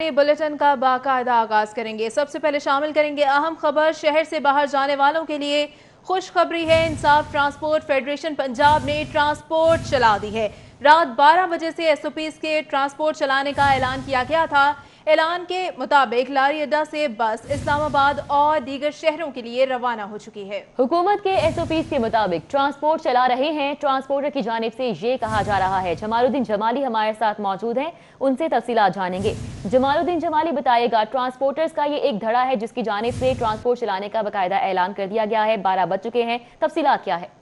Bulletin का बाकायदा आगाज करेंगे। सबसे पहले शामिल करेंगे अहम खबर। शहर से बाहर जाने वालों के लिए खुशखबरी है। इंसाफ ट्रांसपोर्ट फेडरेशन पंजाब ने ट्रांसपोर्ट चला दी है। रात 12 बजे से एसओपीज के ट्रांसपोर्ट चलाने का ऐलान किया गया था। ऐलान के मुताबिक लारी अड्डा से बस इस्लामाबाद और दीगर शहरों के लिए रवाना हो चुकी है। हुकूमत के एसओपीज के मुताबिक ट्रांसपोर्ट चला रहे हैं। ट्रांसपोर्टर की जानिब से ये कहा जा रहा है। जमालुद्दीन जमाली हमारे साथ मौजूद हैं, उनसे तफसीलात जानेंगे। जमालुद्दीन जमाली बताइएगा, ट्रांसपोर्टर्स का ये एक धड़ा है जिसकी जानिब से ट्रांसपोर्ट चलाने का बाकायदा ऐलान कर दिया गया है। 12 बज चुके हैं, तफसीलात क्या है?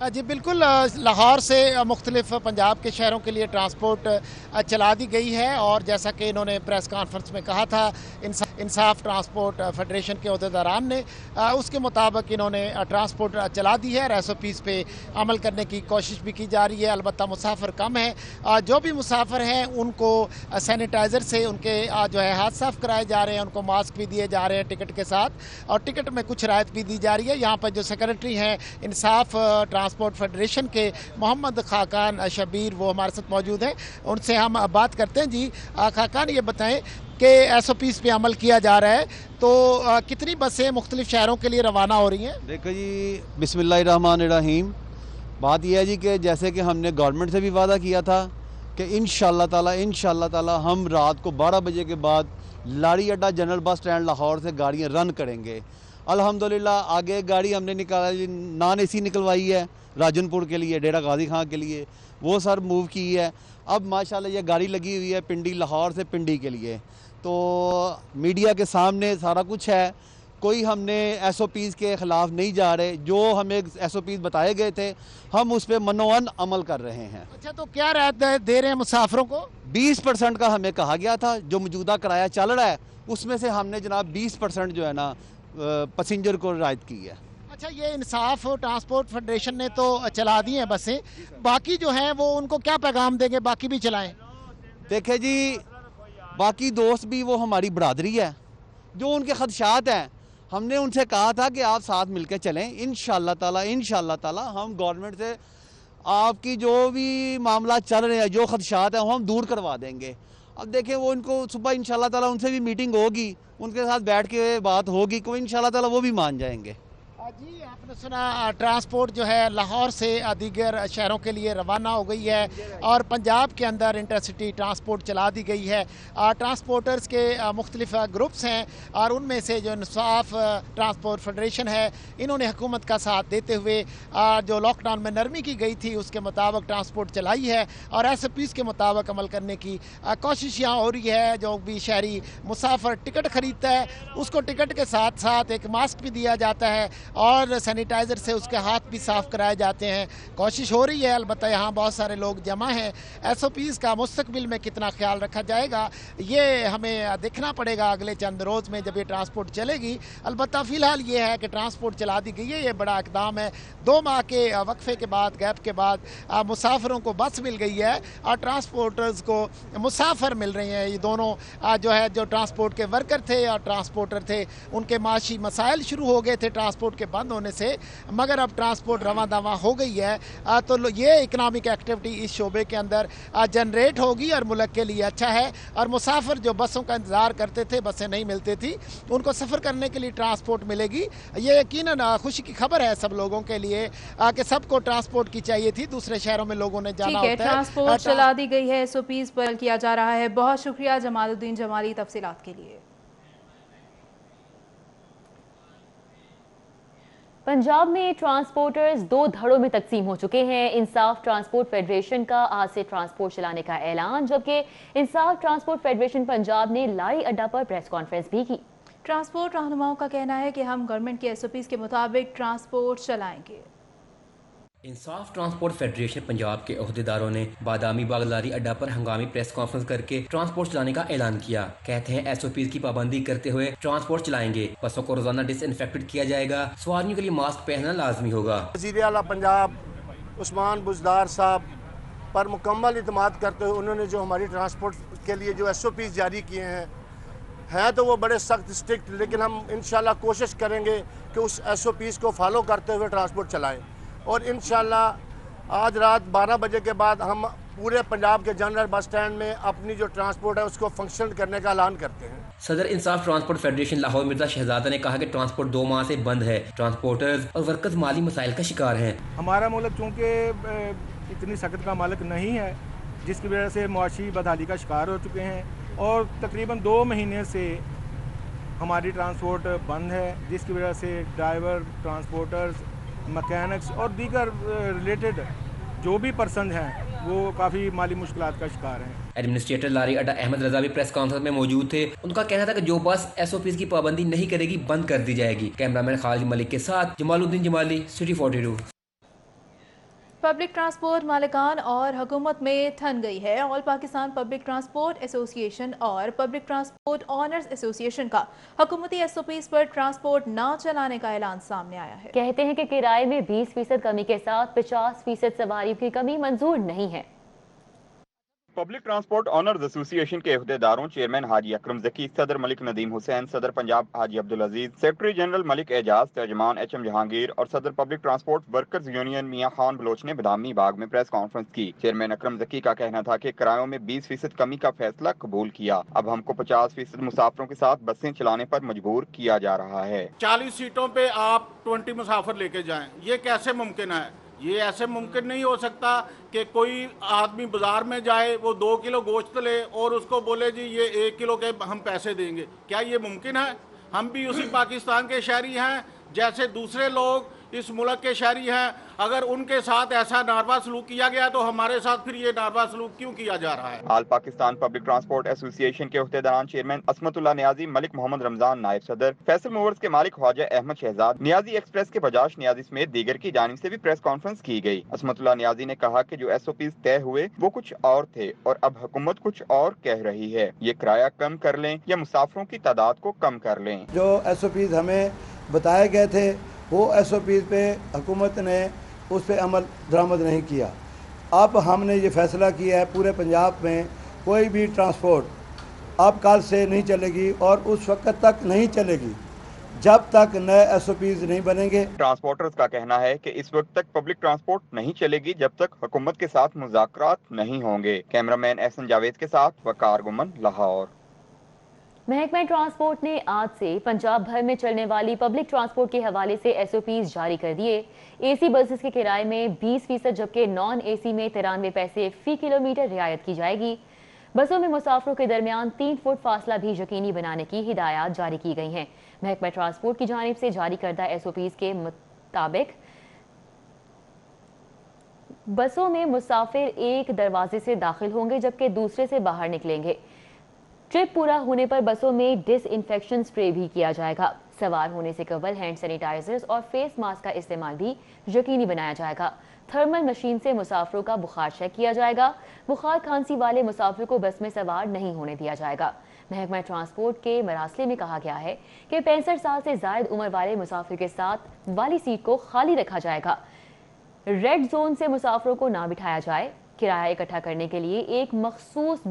जी बिल्कुल, लाहौर से मुख्तलिफ पंजाब के शहरों के लिए ट्रांसपोर्ट चला दी गई है और जैसा कि इन्होंने प्रेस कॉन्फ्रेंस में कहा था इंसाफ ट्रांसपोर्ट फेडरेशन के अहदेदारान ने, उसके मुताबिक इन्होंने ट्रांसपोर्ट चला दी है और एसओपीज़ पे अमल करने की कोशिश भी की जा रही है। अलबत्ता मुसाफिर कम है। जो भी मुसाफिर हैं उनको सैनिटाइज़र से उनके जो है हाथ साफ कराए जा रहे हैं, उनको मास्क भी दिए जा रहे हैं टिकट के साथ, और टिकट में कुछ राहत भी दी जा रही है। यहाँ पर जो सेक्रेटरी हैं इंसाफ ट्रांसपोर्ट फेडरेशन के मोहम्मद खाकान शबीर, वो हमारे साथ मौजूद हैं, उनसे हम बात करते हैं। जी खाकान, ये बताएं कि एसओपीज़ पे अमल किया जा रहा है तो कितनी बसें मुख्तलिफ शहरों के लिए रवाना हो रही हैं? देखो जी, बिस्मिल्लाहिर्रहमानिर्रहीम। बात यह है जी कि जैसे कि हमने गवर्नमेंट से भी वादा किया था कि इंशाअल्लाह ताला हम रात को 12 बजे के बाद लारी अड्डा जनरल बस स्टैंड लाहौर से गाड़ियाँ रन करेंगे। अल्हम्दुलिल्लाह आगे गाड़ी हमने निकाला, नॉन एसी निकलवाई है राजनपुर के लिए, डेरा गाजी खां के लिए, वो सर मूव की है। अब माशाल्लाह ये गाड़ी लगी हुई है पिंडी, लाहौर से पिंडी के लिए। तो मीडिया के सामने सारा कुछ है, कोई हमने एसओपीज़ के ख़िलाफ़ नहीं जा रहे। जो हमें एसओपीज़ बताए गए थे हम उस पर मनोअन अमल कर रहे हैं। अच्छा, तो क्या राहत दे रहे हैं मुसाफिरों को? 20% का हमें कहा गया था। जो मौजूदा किराया चल रहा है उसमें से हमने जनाब 20% जो है ना पैसेंजर को रियायत की है। अच्छा, ये इंसाफ ट्रांसपोर्ट फेडरेशन ने तो चला दी हैं बसें, बाकी जो हैं वो उनको क्या पैगाम देंगे बाकी भी चलाएं? देखे जी, बाकी दोस्त भी वो हमारी बरादरी है, जो उनके खदशात हैं हमने उनसे कहा था कि आप साथ मिलकर चलें। इंशाअल्लाह ताला हम गवर्नमेंट से आपकी जो भी मामला चल रहे हैं, जो खदशात हैं, वो हम दूर करवा देंगे। अब देखें, वो इनको सुबह इंशाअल्लाह ताला उनसे भी मीटिंग होगी, उनके साथ बैठ के बात होगी, कोई इंशाअल्लाह ताला वो भी मान जाएंगे। जी आपने सुना, ट्रांसपोर्ट जो है लाहौर से दीगर शहरों के लिए रवाना हो गई है और पंजाब के अंदर इंटरसिटी ट्रांसपोर्ट चला दी गई है। ट्रांसपोर्टर्स के मुख्तलिफ ग्रुप्स हैं और उनमें से जो इंसाफ ट्रांसपोर्ट फेडरेशन है, इन्होंने हुकूमत का साथ देते हुए जो लॉकडाउन में नरमी की गई थी उसके मुताबिक ट्रांसपोर्ट चलाई है और एसओपीज़ के मुताबिक अमल करने की कोशिश यहाँ हो रही है। जो भी शहरी मुसाफिर टिकट ख़रीदता है उसको टिकट के साथ साथ एक मास्क भी दिया जाता है और सैनिटाइज़र से उसके हाथ भी साफ़ कराए जाते हैं। कोशिश हो रही है, अलबत्ता यहाँ बहुत सारे लोग जमा हैं। एसओपीज़ का मुस्तकबिल में कितना ख्याल रखा जाएगा ये हमें देखना पड़ेगा अगले चंद रोज़ में जब ये ट्रांसपोर्ट चलेगी। अलबत्ता फ़िलहाल ये है कि ट्रांसपोर्ट चला दी गई है, ये बड़ा इक़दाम है। 2 माह के वक्फे के बाद, गैप के बाद मुसाफिरों को बस मिल गई है और ट्रांसपोर्टर्स को मुसाफिर मिल रहे हैं। ये दोनों जो है, जो ट्रांसपोर्ट के वर्कर थे और ट्रांसपोर्टर थे, उनके माशी मसाइल शुरू हो गए थे ट्रांसपोर्ट के बंद होने से, मगर अब ट्रांसपोर्ट रवां दवा हो गई है तो ये इकनॉमिक एक्टिविटी इस शोबे के अंदर जनरेट होगी और मुल्क के लिए अच्छा है। और मुसाफिर जो बसों का इंतज़ार करते थे, बसें नहीं मिलती थी, उनको सफ़र करने के लिए ट्रांसपोर्ट मिलेगी। ये यकीनन खुशी की खबर है सब लोगों के लिए कि सबको ट्रांसपोर्ट की चाहिए थी, दूसरे शहरों में लोगों ने जाना होता है। ट्रांसपोर्ट चला दी गई है, एसओपीज़ पर किया जा रहा है। बहुत शुक्रिया जमालुद्दीन जमाली तफसीलात के लिए। पंजाब में ट्रांसपोर्टर्स 2 धड़ों में तकसीम हो चुके हैं। इंसाफ ट्रांसपोर्ट फेडरेशन का आज से ट्रांसपोर्ट चलाने का ऐलान, जबकि इंसाफ ट्रांसपोर्ट फेडरेशन पंजाब ने लारी अड्डा पर प्रेस कॉन्फ्रेंस भी की। ट्रांसपोर्ट रहनुमाओं का कहना है कि हम गवर्नमेंट के एसओपीज़ के मुताबिक ट्रांसपोर्ट चलाएंगे। इंसाफ ट्रांसपोर्ट फेडरेशन पंजाब के अहदेदारों ने बादामी बाग लारी अड्डा पर हंगामी प्रेस कॉन्फ्रेंस करके ट्रांसपोर्ट चलाने का ऐलान किया। कहते हैं एसओपीज़ की पाबंदी करते हुए ट्रांसपोर्ट चलाएंगे। बसों को रोजाना डिसइंफेक्टेड किया जाएगा। सवारियों के लिए मास्क पहनना लाजमी होगा। वज़ीर आला पंजाब उस्मान बुज़दार साहब पर मुकम्मल इत्मीनान करते हुए उन्होंने जो हमारी ट्रांसपोर्ट के लिए जो एसओपीज़ जारी किए हैं तो वो बड़े सख्त स्ट्रिक्ट, लेकिन हम इंशाल्लाह कोशिश करेंगे कि उस एसओपीज़ को फॉलो करते हुए ट्रांसपोर्ट चलाएँ और इंशाल्लाह आज रात 12 बजे के बाद हम पूरे पंजाब के जनरल बस स्टैंड में अपनी जो ट्रांसपोर्ट है उसको फंक्शन करने का ऐलान करते हैं। सदर इंसाफ ट्रांसपोर्ट फेडरेशन लाहौर मिर्जा शहजादा ने कहा कि ट्रांसपोर्ट 2 माह से बंद है। ट्रांसपोर्टर्स और वर्कर्स माली मसाइल का शिकार हैं। हमारा मुल्क चूँकि इतनी सख्त का मालिक नहीं है, जिसकी वजह से मुआशी बदहाली का शिकार हो चुके हैं और तकरीबन 2 महीने से हमारी ट्रांसपोर्ट बंद है, जिसकी वजह से ड्राइवर, ट्रांसपोर्टर्स, मैकेनिक्स और दीगर रिलेटेड जो भी पर्सन हैं वो काफ़ी माली मुश्किलात का शिकार हैं। एडमिनिस्ट्रेटर लारी अड्डा अहमद रजा भी प्रेस कॉन्फ्रेंस में मौजूद थे। उनका कहना था कि जो बस SOPs की पाबंदी नहीं करेगी बंद कर दी जाएगी। कैमरामैन खालिद मलिक के साथ Jamaluddin Jamali, city 42। Public transport मालिकान और हुकूमत में ठन गई है। All Pakistan public transport association और पब्लिक ट्रांसपोर्ट ऑनर्स एसोसिएशन का हुकूमती SOPs पर ट्रांसपोर्ट न चलाने का ऐलान सामने आया है। कहते हैं कि किराए में 20% कमी के साथ 50% सवारियों की कमी मंजूर नहीं है। पब्लिक ट्रांसपोर्ट ऑनर्स एसोसिएशन के अहदेदारों चेयरमैन हाजी अकरम जकी, सदर मलिक नदीम हुसैन, सदर पंजाब हाजी अब्दुल अजीज, सेक्रेटरी जनरल मलिक एजाज, तर्जमान HM जहांगीर और सदर public transport workers union Mian Khan Baloch ने बदामी बाग में प्रेस कॉन्फ्रेंस की। चेयरमैन अकरम जकी का कहना था कि किरायों में 20% कमी का फैसला कबूल किया। अब हमको 50% मुसाफिरों के साथ बसें चलाने पर मजबूर किया जा रहा है। 40 सीटों पे आप 20 मुसाफिर लेके जाएं, ये कैसे मुमकिन है? ये ऐसे मुमकिन नहीं हो सकता कि कोई आदमी बाजार में जाए, वो 2 किलो गोश्त ले और उसको बोले जी ये 1 किलो के हम पैसे देंगे। क्या ये मुमकिन है? हम भी उसी पाकिस्तान के शहरी हैं जैसे दूसरे लोग इस मुल्क के शहरी हैं। अगर उनके साथ ऐसा नारवा सलूक किया गया तो हमारे साथ फिर ये नारवा सलूक क्यों किया जा रहा है? आल पाकिस्तान पब्लिक ट्रांसपोर्ट एसोसिएशन के अहदेदारान चेयरमैन असमतुल्लाह नियाजी, मलिक मोहम्मद रमजान नायब सदर, फैसल मूवर्स के मालिक ख्वाजा अहमद शहजाद, नियाजी एक्सप्रेस के बजाज नियाजी समेत दीगर की जानिब से भी प्रेस कॉन्फ्रेंस की गई। असमतुल्लाह नियाजी ने कहा कि जो SOPs तय हुए वो कुछ और थे और अब हुकूमत कुछ और कह रही है। ये किराया कम कर लें या मुसाफिरों की तादाद को कम कर लें। जो SOPs हमें बताए गए थे वो SOPs पे हुकूमत ने उस पर अमल दरामद नहीं किया। अब हमने ये फैसला किया है पूरे पंजाब में कोई भी ट्रांसपोर्ट अब कल से नहीं चलेगी और उस वक्त तक नहीं चलेगी जब तक नए SOPs नहीं बनेंगे। ट्रांसपोर्टर्स का कहना है कि इस वक्त तक पब्लिक ट्रांसपोर्ट नहीं चलेगी जब तक हुकूमत के साथ मुज़ाकरात नहीं होंगे। कैमरामैन एहसन जावेद के साथ वकार गुमन, लाहौर। महकमा ट्रांसपोर्ट ने आज से पंजाब भर में चलने वाली पब्लिक ट्रांसपोर्ट के हवाले से SOPs जारी कर दिए। AC बसेस के किराए में 20% जबकि नॉन AC में 93 पैसे फी किलोमीटर रियायत की जाएगी। बसों में मुसाफिरों के दरमियान 3 फुट फासला भी यकीनी बनाने की हिदायत जारी की गई हैं। महकमा ट्रांसपोर्ट की जानिब से जारी करदा SOPs के मुताबिक बसों में मुसाफिर एक दरवाजे से दाखिल होंगे जबकि दूसरे से बाहर निकलेंगे। ट्रिप पूरा होने पर बसों में डिसइंफेक्शन स्प्रे भी किया जाएगा। सवार होने से कबल हैंड सैनिटाइजर्स और फेस मास्क का इस्तेमाल भी यकीनी बनाया जाएगा। थर्मल मशीन से मुसाफिरों का बुखार चेक किया जाएगा। बुखार खांसी वाले मुसाफिर को बस में सवार नहीं होने दिया जाएगा। महकमा ट्रांसपोर्ट के मरासले में कहा गया है कि 65 साल से जायद उम्र वाले मुसाफिर के साथ वाली सीट को खाली रखा जाएगा। रेड जोन से मुसाफिरों को ना बिठाया जाए। किराया इकट्ठा करने के लिए एक मखसूस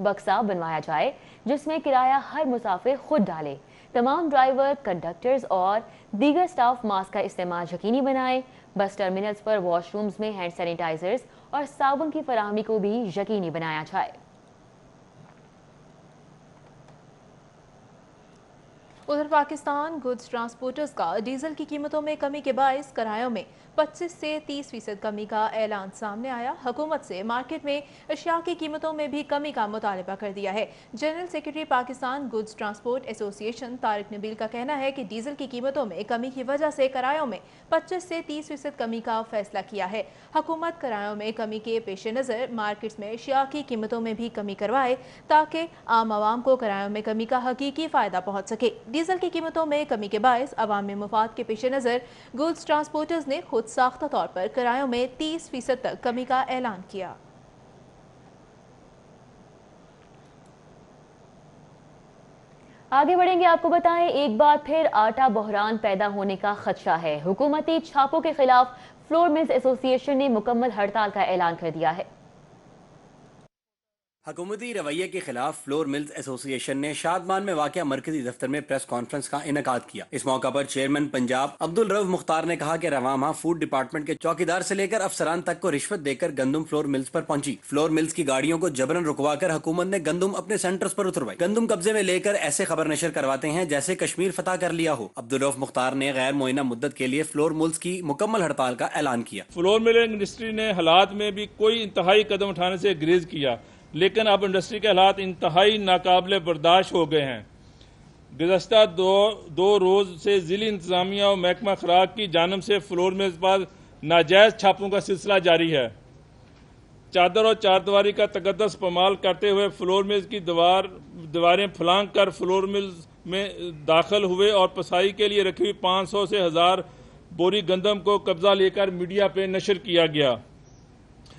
बक्सा बनवाया जाए जिसमें किराया हर मुसाफिर खुद डाले। तमाम ड्राइवर, कंडक्टर्स और दीगर स्टाफ मास्क का इस्तेमाल यकीनी बनाएं। बस टर्मिनल्स पर वॉशरूम्स में हैंड सैनिटाइजर्स और साबुन की फराहमी को भी यकीनी बनाया जाए। उधर पाकिस्तान गुड्स ट्रांसपोर्टर्स का डीजल की कीमतों में कमी के बायस किरायों में 25 से 30% कमी का ऐलान सामने आया। हुकूमत से मार्केट में अशिया की कीमतों में भी कमी का मुतालबा कर दिया है। General secretary Pakistan goods transport association Tariq Nabeel का कहना है कि डीजल की कीमतों में कमी की वजह से किरायों में 25 से 30% कमी का फैसला किया है। हुकूमत किरायों में कमी के पेश नज़र मार्केट्स में अशिया की कीमतों में भी कमी करवाए ताकि आम आवाम को किरायों में कमी का हकीकी फ़ायदा पहुँच सके। डीजल की कीमतों में कमी के बायस अवामी मुफाद के पेश नज़र गुड्स ट्रांसपोर्टर्स ने खुद साख्ता तौर पर किरायों में 30% तक कमी का ऐलान किया। आगे बढ़ेंगे, आपको बताएं एक बार फिर आटा बहरान पैदा होने का खदशा है। हुकूमती छापों के खिलाफ फ्लोर मिल्स एसोसिएशन ने मुकम्मल हड़ताल का ऐलान कर दिया है। حکومتی رویے کے خلاف فلور ملز ایسوسی ایشن نے شادمان میں واقع مرکزی دفتر میں پریس کانفرنس کا انعقاد کیا۔ اس موقع پر چیئرمین پنجاب عبدالرؤف مختار نے کہا کہ رواں ماہ فوڈ ڈپارٹمنٹ کے چوکیدار سے لے کر افسران تک کو رشوت دے کر گندم فلور ملز پر پہنچی۔ فلور ملز کی گاڑیوں کو جبرن رکوا کر حکومت نے گندم اپنے سینٹرز پر اتروائی۔ گندم قبضے میں لے کر ایسے خبر نشر کرواتے ہیں جیسے کشمیر فتح کر لیا ہو۔ عبدالرؤف مختار نے غیر معینہ مدت کے لیے فلور ملز کی مکمل ہڑتال کا اعلان کیا۔ فلور ملنگ انڈسٹری نے حالات میں بھی کوئی انتہائی قدم اٹھانے سے گریز کیا، لیکن اب انڈسٹری کے حالات انتہائی ناقابل برداشت ہو گئے ہیں۔ گزشتہ دو روز سے ضلعی انتظامیہ اور محکمہ خوراک کی جانب سے فلور ملز پر ناجائز چھاپوں کا سلسلہ جاری ہے۔ چادر اور چاردیواری کا تقدس پامال کرتے ہوئے فلور ملز کی دیواریں پھلانگ کر فلور ملز میں داخل ہوئے اور پسائی کے لیے رکھی ہوئی 500 سے 1000 بوری گندم کو قبضہ لے کر میڈیا پہ نشر کیا گیا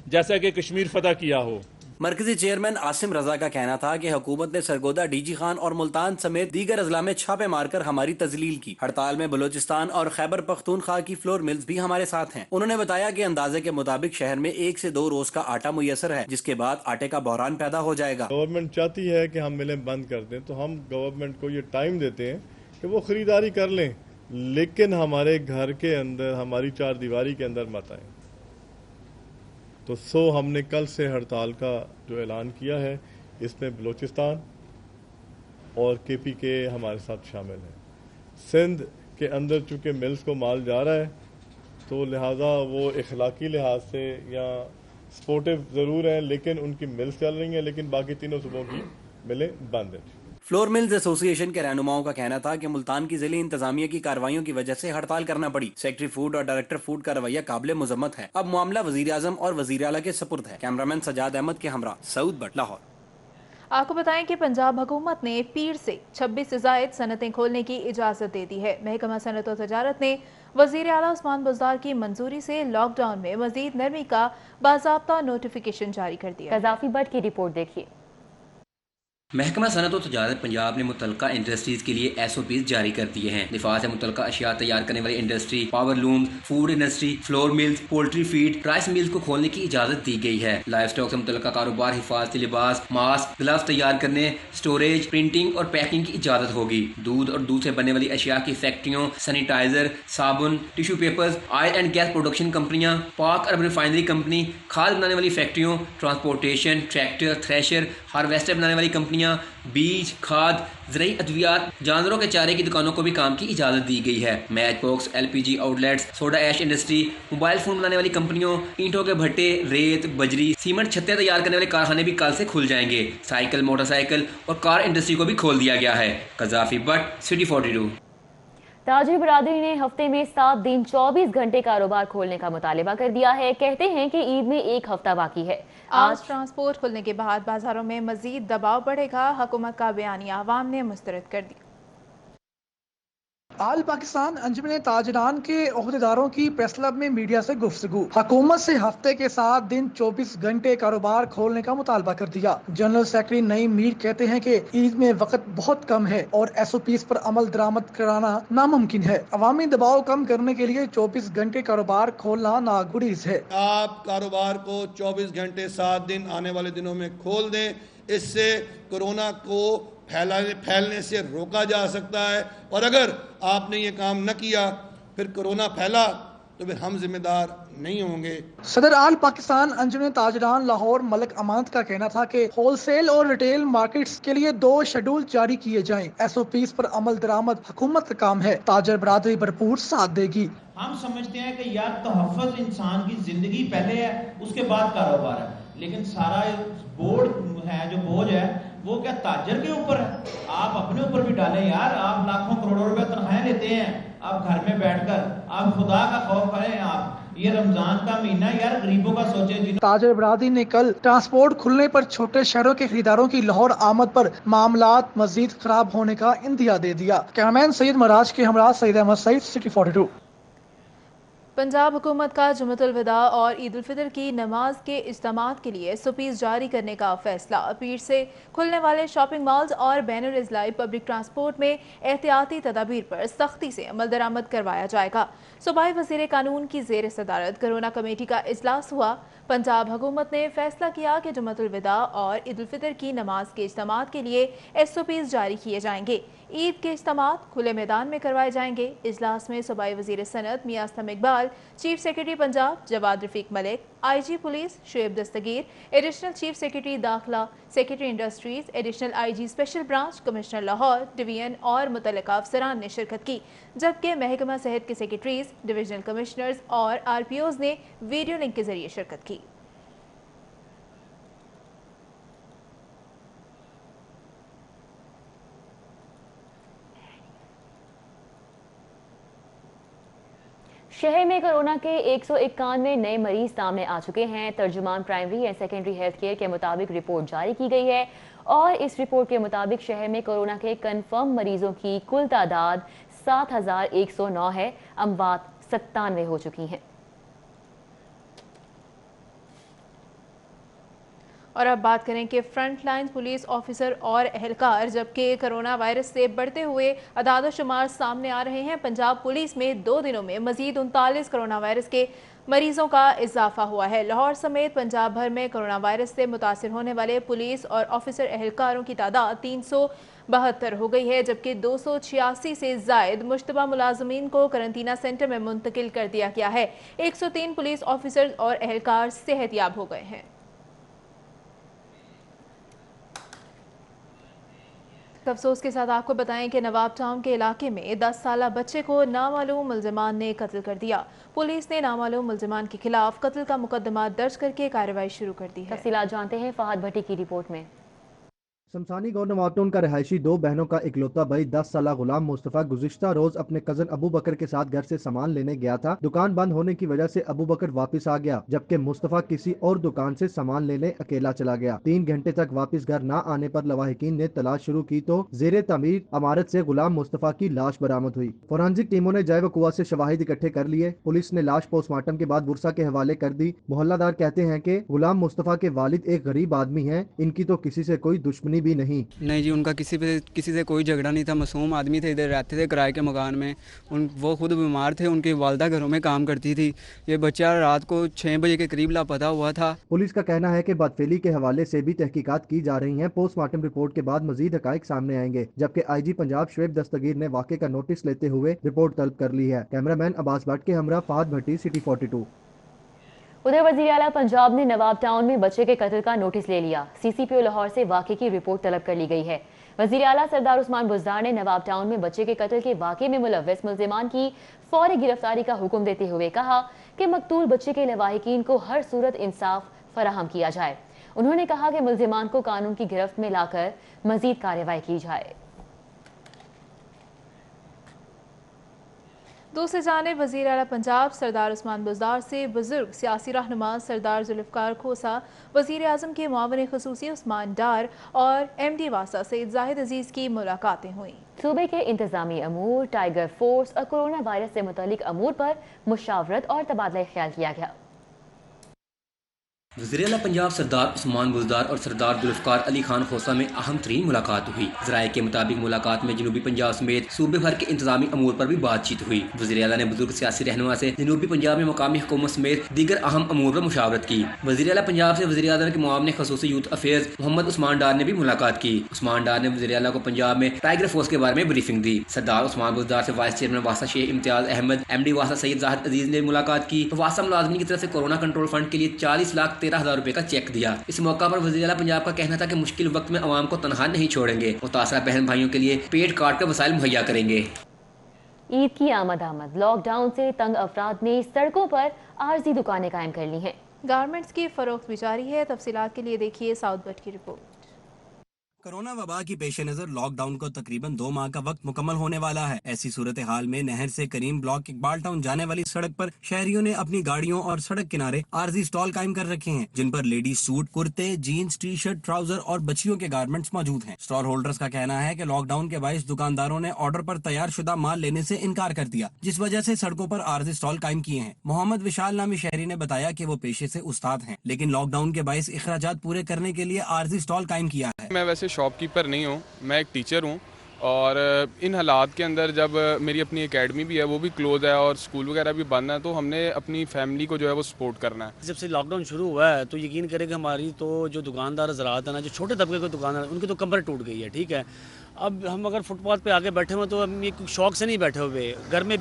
جیسا کہ کشمیر فتح کیا ہو۔ مرکزی چیئرمین عاصم رضا کا کہنا تھا کہ حکومت نے سرگودہ ڈی جی خان اور ملتان سمیت دیگر اضلاع میں چھاپے مار کر ہماری تذلیل کی۔ ہڑتال میں بلوچستان اور خیبر پختونخوا کی فلور ملز بھی ہمارے ساتھ ہیں۔ انہوں نے بتایا کہ اندازے کے مطابق شہر میں 1 سے 2 روز کا آٹا میسر ہے، جس کے بعد آٹے کا بحران پیدا ہو جائے گا۔ گورنمنٹ چاہتی ہے کہ ہم ملیں بند کر دیں تو ہم گورنمنٹ کو یہ ٹائم دیتے ہیں کہ وہ خریداری کر لیں، لیکن ہمارے گھر کے اندر، ہماری چار دیواری کے اندر مت آئیں۔ تو ہم نے کل سے ہڑتال کا جو اعلان کیا ہے، اس میں بلوچستان اور کے پی کے ہمارے ساتھ شامل ہیں۔ سندھ کے اندر چونکہ ملز کو مال جا رہا ہے تو لہٰذا وہ اخلاقی لحاظ سے یا سپورٹیو ضرور ہیں، لیکن ان کی ملز چل رہی ہیں، لیکن باقی تینوں صوبوں کی ملیں بند ہیں۔ فلور ملز ایسوسی ایشن کے رہنماؤں کا کہنا تھا کہ ملتان کی ضلعی انتظامیہ کی کارروائیوں کی وجہ سے ہڑتال کرنا پڑی۔ سیکٹری فوڈ اور ڈائریکٹر فوڈ کا رویہ قابل مذمت ہے۔ اب معاملہ وزیر اعظم اور وزیر اعلیٰ کے سپرد ہے۔ کیمرامین سجاد احمد کے ہمراہ سعود بٹ، لاہور۔ آپ کو بتائیں کہ پنجاب حکومت نے پیر سے 26 سے زائد صنعتیں کھولنے کی اجازت دے دی ہے۔ محکمہ صنعت و تجارت نے وزیر اعلیٰ عثمان بزدار کی منظوری سے لاک ڈاؤن میں مزید نرمی کا باضابطہ نوٹیفیکیشن جاری کر دیا۔ قذافی بٹ کی رپورٹ دیکھیے۔ محکمہ صنعت و تجارت پنجاب نے متعلقہ انڈسٹریز کے لیے SOPs جاری کر دیے ہیں۔ دفاع سے متعلقہ اشیاء تیار کرنے والی industry, power looms, food industry, flour mills, poultry feed, rice mills کو کھولنے کی اجازت دی گئی ہے۔ لائف سٹاک سے متعلقہ کاروبار، حفاظتی لباس، ماسک، گلوز تیار کرنے، سٹوریج، پرنٹنگ اور پیکنگ کی اجازت ہوگی۔ دودھ اور دودھ سے بننے والی اشیاء کی فیکٹریوں، سینیٹائزر، صابن، tissue papers, oil and gas production کمپنیاں، پاک اربن ریفائنری کمپنی، کھاد بنانے والی فیکٹریوں، ٹرانسپورٹیشن، ٹریکٹر، تھریشر، ہارویسٹر بنانے والی کمپنیاں، بیج، کھاد، زرعی ادویات، جانوروں کے چارے کی دکانوں کو بھی کام کی اجازت دی گئی ہے۔ Match box, LPG outlets, soda ash industry, mobile phone بنانے والی کمپنیوں، اینٹوں کے بھٹے، ریت، بجری، سیمنٹ چھتیں تیار کرنے والے کارخانے بھی کل سے کھل جائیں گے۔ سائیکل، موٹر سائیکل اور کار انڈسٹری کو بھی کھول دیا گیا ہے۔ Gaddafi but, city 42۔ تاجر برادری نے ہفتے میں 7 دن 24 گھنٹے کاروبار کھولنے کا مطالبہ کر دیا ہے۔ کہتے ہیں کہ عید میں 1 ہفتہ باقی ہے۔ آج ٹرانسپورٹ کھلنے کے بعد بازاروں میں مزید دباؤ بڑھے گا۔ حکومت کا بیانیہ عوام نے مسترد کر دیا۔ آل پاکستان انجمن تاجران کے عہدیداروں کی پریس کلب میں میڈیا سے گفتگو۔ حکومت سے ہفتے کے 7 دن 24 گھنٹے کاروبار کھولنے کا مطالبہ کر دیا۔ جنرل سیکرٹری نعیم میر کہتے ہیں کہ عید میں وقت بہت کم ہے اور SOPs پر عمل درآمد کرانا ناممکن ہے۔ عوامی دباؤ کم کرنے کے لیے 24 گھنٹے کاروبار کھولنا ناگزیر ہے۔ آپ کاروبار کو 24 گھنٹے 7 دن آنے والے دنوں میں کھول دیں، اس سے کورونا کو پھیلنے سے روکا جا سکتا ہے، اور اگر آپ نے یہ کام نہ کیا پھر کورونا پھیلا تو پھر ہم ذمہ دار نہیں ہوں گے۔ صدر آل پاکستان انجمن تاجران لاہور ملک امانت کا کہنا تھا کہ ہول سیل اور ریٹیل مارکیٹس کے لیے 2 شیڈول جاری کیے جائیں۔ SOPs پر عمل درآمد حکومت کا کام ہے، تاجر برادری بھرپور ساتھ دے گی۔ ہم سمجھتے ہیں کہ یار تحفظ انسان کی زندگی پہلے ہے، اس کے بعد کاروبار ہے، لیکن سارا بورڈ ہے جو بوجھ ہے وہ کیا تاجر کے اوپر ہے؟ آپ اپنے اوپر بھی ڈالیں یار۔ آپ لاکھوں کروڑوں روپے تنخواہیں لیتے ہیں، آپ گھر میں بیٹھ کر آپ خدا کا خوف کریں۔ آپ یہ رمضان کا مہینہ یار غریبوں کا سوچیں۔ تاجر برادری نے کل ٹرانسپورٹ کھلنے پر چھوٹے شہروں کے خریداروں کی لاہور آمد پر معاملات مزید خراب ہونے کا اندیہ دے دیا۔ کیمرامین سید مراج کے ہمراہ سعید احمد سعید، سٹی 42۔ पंजाब हुकूमत का जुम्मतुल विदा और ईद उल फितर की नमाज के इज्तिमात के लिए SOPs जारी करने का फैसला। पीर से खुलने वाले शॉपिंग मॉल्स और बैनुल इज़लाई पब्लिक ट्रांसपोर्ट में एहतियाती तदाबीर पर सख्ती से अमल दरामद करवाया जाएगा। सूबाई वज़ीर कानून की ज़ेर सदारत कोरोना कमेटी का इजलास हुआ। पंजाब हुकूमत ने फैसला किया कि जुम्मतुल विदा और ईद उल फितर की नमाज के इज्तिमात के लिए SOPs जारी किए जाएंगे। ईद के इज्तिमात खुले मैदान में करवाए जाएंगे। इजलास में सूबाई वज़ीर सनत Mian Aslam Iqbal, chief secretary Punjab Jawad Rafique Malik, IG police Shoaib Dastgir, additional chief secretary दाखिला, secretary industries, additional IG special branch, commissioner Lahore division और मुतल्लिका अफसरान ने शिरकत की, जबकि महकमा सेहत के सेक्रेटरीज, डिविजनल कमिश्नर्स और RPOs ने वीडियो लिंक के जरिए शिरकत की। शहर में कोरोना के 191 नए मरीज सामने आ चुके हैं। तर्जुमान primary and secondary health care के मुताबिक रिपोर्ट जारी की गई है और इस रिपोर्ट के मुताबिक शहर में कोरोना के कंफर्म मरीजों की कुल तादाद 7109 है। अमवात 97 हो चुकी हैं। और अब बात करें कि फ्रंट लाइन पुलिस ऑफिसर और एहलकार जबकि कोरोना वायरस से बढ़ते हुए अदाद शुमार सामने आ रहे हैं, पंजाब पुलिस में 2 दिनों में मजीद 39 कोरोना वायरस के मरीजों का इजाफा हुआ है। लाहौर समेत पंजाब भर में कोरोना वायरस से मुतासिर होने वाले पुलिस और ऑफिसर एहलकारों की तादाद 372 हो गई है, जबकि 286 से जायद मुश्तबा मुलाजमीन को करंतना सेंटर में मुंतकिल कर दिया गया है। 103 पुलिस ऑफिसर और एहलकार सेहतयाब हो गए हैं। अफसोस के साथ आपको बताएं कि नवाब टाउन के इलाके में 10 साला बच्चे को नामालूम मुल्जिमान ने कत्ल कर दिया। पुलिस ने नामालूम मुल्जिमान के खिलाफ कत्ल का मुकदमा दर्ज करके कार्रवाई शुरू कर दी है। तफसीलात जानते हैं फहद भट्टी की रिपोर्ट में। शमशानी गौर नवाब टाउन का रहायशी 2 बहनों का इकलौता भाई 10 साला गुलाम मुस्तफा गुज़िश्ता रोज अपने कजन अबू बकर के साथ घर से सामान लेने गया था। दुकान बंद होने की वजह से अबू बकर वापस आ गया, जबकि मुस्तफा किसी और दुकान से सामान लेने अकेला चला गया। 3 घंटे तक वापस घर न आने पर लवाहिकीन ने तलाश शुरू की तो जेरे तमीर इमारत से गुलाम मुस्तफा की लाश बरामद हुई। फोरेंसिक टीमों ने जैव कुआ से शवाहिद इकट्ठे कर लिए। पुलिस ने लाश पोस्टमार्टम के बाद बुरसा के हवाले कर दी। मोहल्लादार कहते हैं कि गुलाम मुस्तफा के वालिद एक गरीब आदमी है, इनकी तो किसी से कोई दुश्मनी भी नहीं जी। उनका किसी से कोई झगड़ा नहीं था। मासूम आदमी थे, इधर रहते थे किराए के मकान में। वो खुद बीमार थे, उनकी वालदा घरों में काम करती थी। ये बच्चा रात को 6 बजे के करीब लापता हुआ था। पुलिस का कहना है कि बदफेली के हवाले से भी तहकीकात की जा रही हैं। पोस्टमार्टम रिपोर्ट के बाद मजीद हकाइक सामने आएंगे, जबकि IG पंजाब शुएब दस्तगीर ने वाक़े का नोटिस लेते हुए रिपोर्ट तलब कर ली है। कैमरामैन अब्बास भट्ट के हमरा फहद भट्टी, सिटी 42। उधर वज़ीर आला पंजाब ने नवाब टाउन में बच्चे के कत्ल का नोटिस ले लिया। CCPO लाहौर से वाक़े की रिपोर्ट तलब कर ली गई है। वज़ीर आला सरदार उस्मान बुज़दार ने नवाब टाउन में बच्चे के कत्ल के वाक़े में मुलव्वस मुल्ज़िमान की फौरी गिरफ्तारी का हुक्म देते हुए कहा कि मकतूल बच्चे के लवाहिकीन को हर सूरत इंसाफ फराहम किया जाए। उन्होंने कहा कि मुल्ज़िमान को कानून की गिरफ्त में लाकर मज़ीद कार्रवाई की जाए। दूसरी जानिब वज़ीर आला पंजाब सरदार उस्मान बुज़दार से बुजुर्ग सियासी रहनुमा सरदार जुल्फ़िकार खोसा, वज़ीर आज़म के मुआविन ख़ुसूसी उस्मान डार और MD वासा सईद जाहिद अजीज़ की मुलाकातें हुई। सूबे के इंतजामी अमूर, टाइगर फोर्स और कोरोना वायरस से मुतालिक अमूर पर मुशावरत और तबादला ख्याल किया गया। वज़ीर आला पंजाब सरदार उस्मान बुज़दार और सरदार जुल्फ़िकार अली खान खोसा में अहम तरीन मुलाकात हुई। ज़राए के मुताबिक मुलाकात में जनूबी पंजाब समेत सूबे भर के इंतजामी अमूर पर भी बातचीत हुई। वज़ीर आला ने बुजुर्ग सियासी रहनुमा से जनूबी पंजाब में मकामी हुकूमत समेत दीगर अहम अमूर पर मुशावरत की। वज़ीर आला पंजाब से वज़ीर आज़म के मुआविन ख़ुसूसी यूथ अफेयर्स मोहम्मद उस्मान डार ने भी मुलाकात की। उस्मान डार ने वज़ीर आला को पंजाब में टाइगर फोर्स के बारे में ब्रीफिंग दी। सरदार उस्मान बुज़दार से वाइस चेयरमैन वासा शेख इम्तियाज अहमद, MD वासा सईद जाहिद अजीज ने मुलाकात की। वासा मुलाजमीन की तरफ से कोरोना कंट्रोल फंड के लिए 40,13,000 रुपए का चेक दिया। इस मौका पर वज़ीर आला पंजाब का कहना था कि मुश्किल वक्त में अवाम को तनहा नहीं छोड़ेंगे, मुतासरा बहन भाइयों के लिए पेट काट कर वसाइल मुहैया करेंगे। ईद की आमद लॉकडाउन से तंग अफराद ने सड़कों पर आरजी दुकानें कायम कर ली हैं। गारमेंट्स की फरोख्त भी जारी है। तफसीलात के लिए देखिए साउथ बट की रिपोर्ट। कोरोना वबा की पेश नजर लॉकडाउन को तकरीबन 2 माह का वक्त मुकम्मल होने वाला है। ऐसी सूरत हाल में नहर से करीम ब्लॉक इकबाल टाउन जाने वाली सड़क पर शहरियों ने अपनी गाड़ियों और सड़क किनारे आरजी स्टॉल कायम कर रखे हैं, जिन पर लेडीज सूट, कुर्ते, जीन्स, टी शर्ट, ट्राउजर और बच्चियों के गारमेंट्स मौजूद हैं। स्टॉल होल्डर्स का कहना है कि लॉकडाउन के बायस दुकानदारों ने ऑर्डर पर तैयार शुदा माल लेने से इनकार कर दिया, जिस वजह से सड़कों पर आरजी स्टॉल कायम किए हैं। मोहम्मद विशाल नामी शहरी ने बताया कि वो पेशे से उस्ताद हैं, लेकिन लॉकडाउन के बायस इखराजात पूरे करने के लिए आरजी स्टॉल कायम किया है। मैं वैसे शॉपकीपर नहीं हूँ, मैं एक टीचर हूँ और इन हालात के अंदर जब मेरी अपनी एकेडमी भी है वो भी क्लोज है और स्कूल वगैरह भी बंद है, तो हमने अपनी फैमिली को जो है वो सपोर्ट करना है। जब से लॉकडाउन शुरू हुआ है तो यकीन करें कि हमारी तो जो दुकानदार ज़रात है ना, जो छोटे तबके के दुकानदार, उनकी तो कमर टूट गई है। ठीक है, अब हम अगर फुटपाथ पे आके बैठे हुए तो हम ये शौक से नहीं बैठे हुए, घर में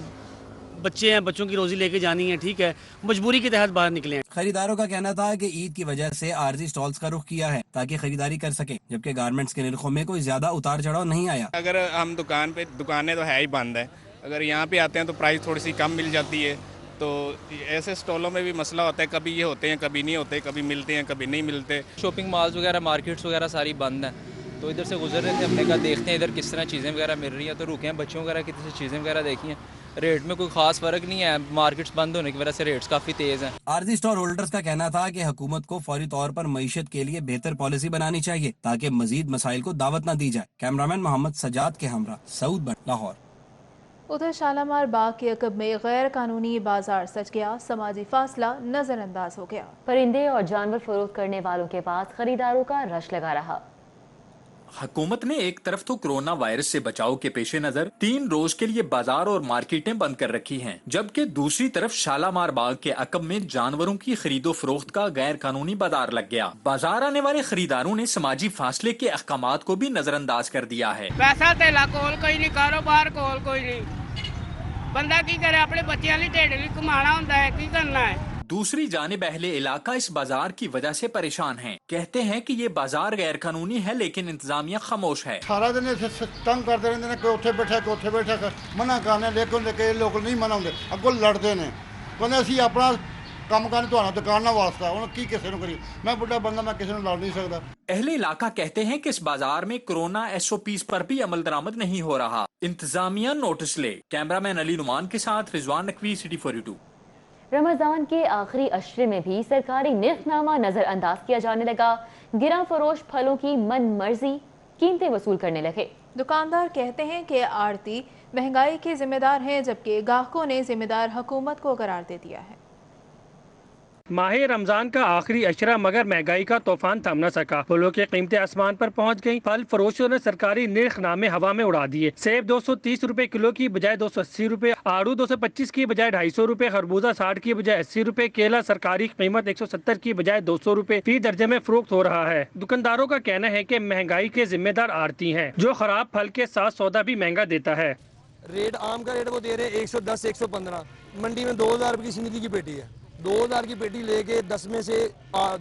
बच्चे हैं, बच्चों की रोजी लेके जानी है। ठीक है, मजबूरी के तहत बाहर निकले हैं। खरीदारों का कहना था कि ईद की वजह से आरजी स्टॉल्स का रुख किया है ताकि खरीदारी कर सके, जबकि गारमेंट्स के निर्खों में कोई ज्यादा उतार चढ़ाव नहीं आया। अगर हम दुकानें तो है ही बंद है, अगर यहाँ पे आते हैं तो प्राइस थोड़ी सी कम मिल जाती है, तो ऐसे स्टॉलों में भी मसला होता है, कभी ये होते हैं कभी नहीं होते, कभी मिलते हैं कभी नहीं मिलते। शॉपिंग मॉल्स वगैरह, मार्केट्स वगैरह सारी बंद हैं, तो इधर से गुजर रहे थे, हमने कहा देखते हैं इधर किस तरह चीज़ें वगैरह मिल रही हैं, तो रुके हैं, बच्चों वगैरह की चीज़ें वगैरह देखी हैं। रेट में कोई खास फर्क नहीं है, मार्केट्स बंद होने की वजह से रेट्स काफ़ी तेज़ हैं। आरजी स्टॉल होल्डर्स का कहना था कि हुकूमत को फौरी तौर पर मईशत के लिए बेहतर पॉलिसी बनानी चाहिए ताकि मजीद मसाइल को दावत न दी जाए। कैमरामैन मोहम्मद सजाद के हमरा, सऊद बट, लाहौर। उधर शालामार बाग के अकब में गैर कानूनी बाजार सज गया, समाजी फासला नजरअंदाज हो गया। परिंदे और जानवर फरोख्त करने वालों के पास खरीदारों का रश लगा रहा। हुकूमत ने एक तरफ तो कोरोना वायरस से बचाव के पेश नजर 3 रोज के लिए बाजार और मार्केटें बंद कर रखी हैं, जबकि दूसरी तरफ शालामार बाग के अकब में जानवरों की खरीदो फरोख्त का गैर कानूनी बाजार लग गया। बाजार आने वाले खरीदारों ने समाजी फासले के अहकामात को भी नजरअंदाज कर दिया है। पैसा तेला कोल कोई नहीं, कारोबार कोल कोई नहीं, बंदा की करे, अपने बच्चों की ढेड भी कमाना होता है, की करना है। दूसरी जानिब अहले इलाका इस बाजार की वजह से परेशान हैं। कहते हैं कि ये बाजार गैर कानूनी है, लेकिन इंतजामिया खामोश है। सारा दिन तंग करते रहते हैं, कोई उठे बैठा मना करने, लेकिन लोग नहीं मना होंगे, अगों लड़ते हैं, कहते असी अपना काम करने तो दुकान ना वास्ता, हूँ की किसी को करिए, मैं बुढ़ा बंदा, मैं किसी को लड़ नहीं सकता। अहले इलाका कहते हैं कि इस बाजार में कोरोना SOPs पर भी अमल दरामद नहीं हो रहा, इंतजामिया नोटिस ले। कैमरामैन अली नुमान के साथ रिजवान नकवी, सिटी 42। रमजान के आखिरी अशरे में भी सरकारी निर्खनामा नजरअंदाज किया जाने लगा। गिरा फरोश फलों की मन मर्जी कीमतें वसूल करने लगे। दुकानदार कहते हैं कि आड़ती महंगाई के जिम्मेदार हैं, जबकि गाहकों ने जिम्मेदार हुकूमत को करार दे दिया है। माह रमजान का आखिरी अशरा मगर महंगाई का तूफान थम न सका। फलों की कीमतें आसमान पर पहुंच गईं। फल फरोशों ने सरकारी निर्खनामे हवा में उड़ा दिए। सेब 230 रुपए किलो की बजाय 280 रुपए, आड़ू 225 की बजाय 250 रुपए, खरबूजा 60 की बजाय 80 रुपए, केला सरकारी कीमत 170 की बजाय 200 रुपए फी दर्जे में फरोख्त हो रहा है। दुकानदारों का कहना है कि महंगाई के जिम्मेदार आड़ती हैं, जो खराब फल के साथ सौदा भी महंगा देता है। रेट आम का रेट वो दे रहे 110 115, मंडी में 2000 रुपए की जिंदगी की पेटी है। 2000 की पेटी लेके 10 में से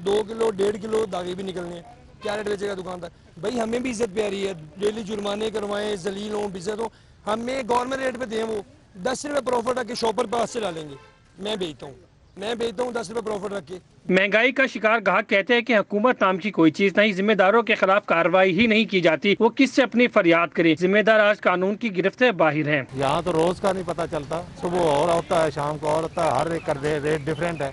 2 किलो 1.5 किलो दागे भी निकलने हैं, क्या रेट बेचेगा दुकानदार? भाई हमें भी इज्जत प्यारी है, डेली जुर्माने करवाएं, जलील हों, बिज्जत हो, हमें गवर्नमेंट रेट पे दें, वो 10 रुपए प्रॉफिट रख के शॉपर पास से डालेंगे। मैं बेचता हूँ 10 रुपए प्रॉफिट रख के। महंगाई का शिकार गाहक कहते हैं कि हुकूमत नाम की कोई चीज नहीं, जिम्मेदारों के खिलाफ कार्रवाई ही नहीं की जाती, वो किससे अपनी फरियाद करें? जिम्मेदार आज कानून की गिरफ्त से बाहर हैं। यहाँ तो रोज का नहीं पता चलता, सुबह और होता है शाम को और होता है, हर एक का रेट डिफरेंट है,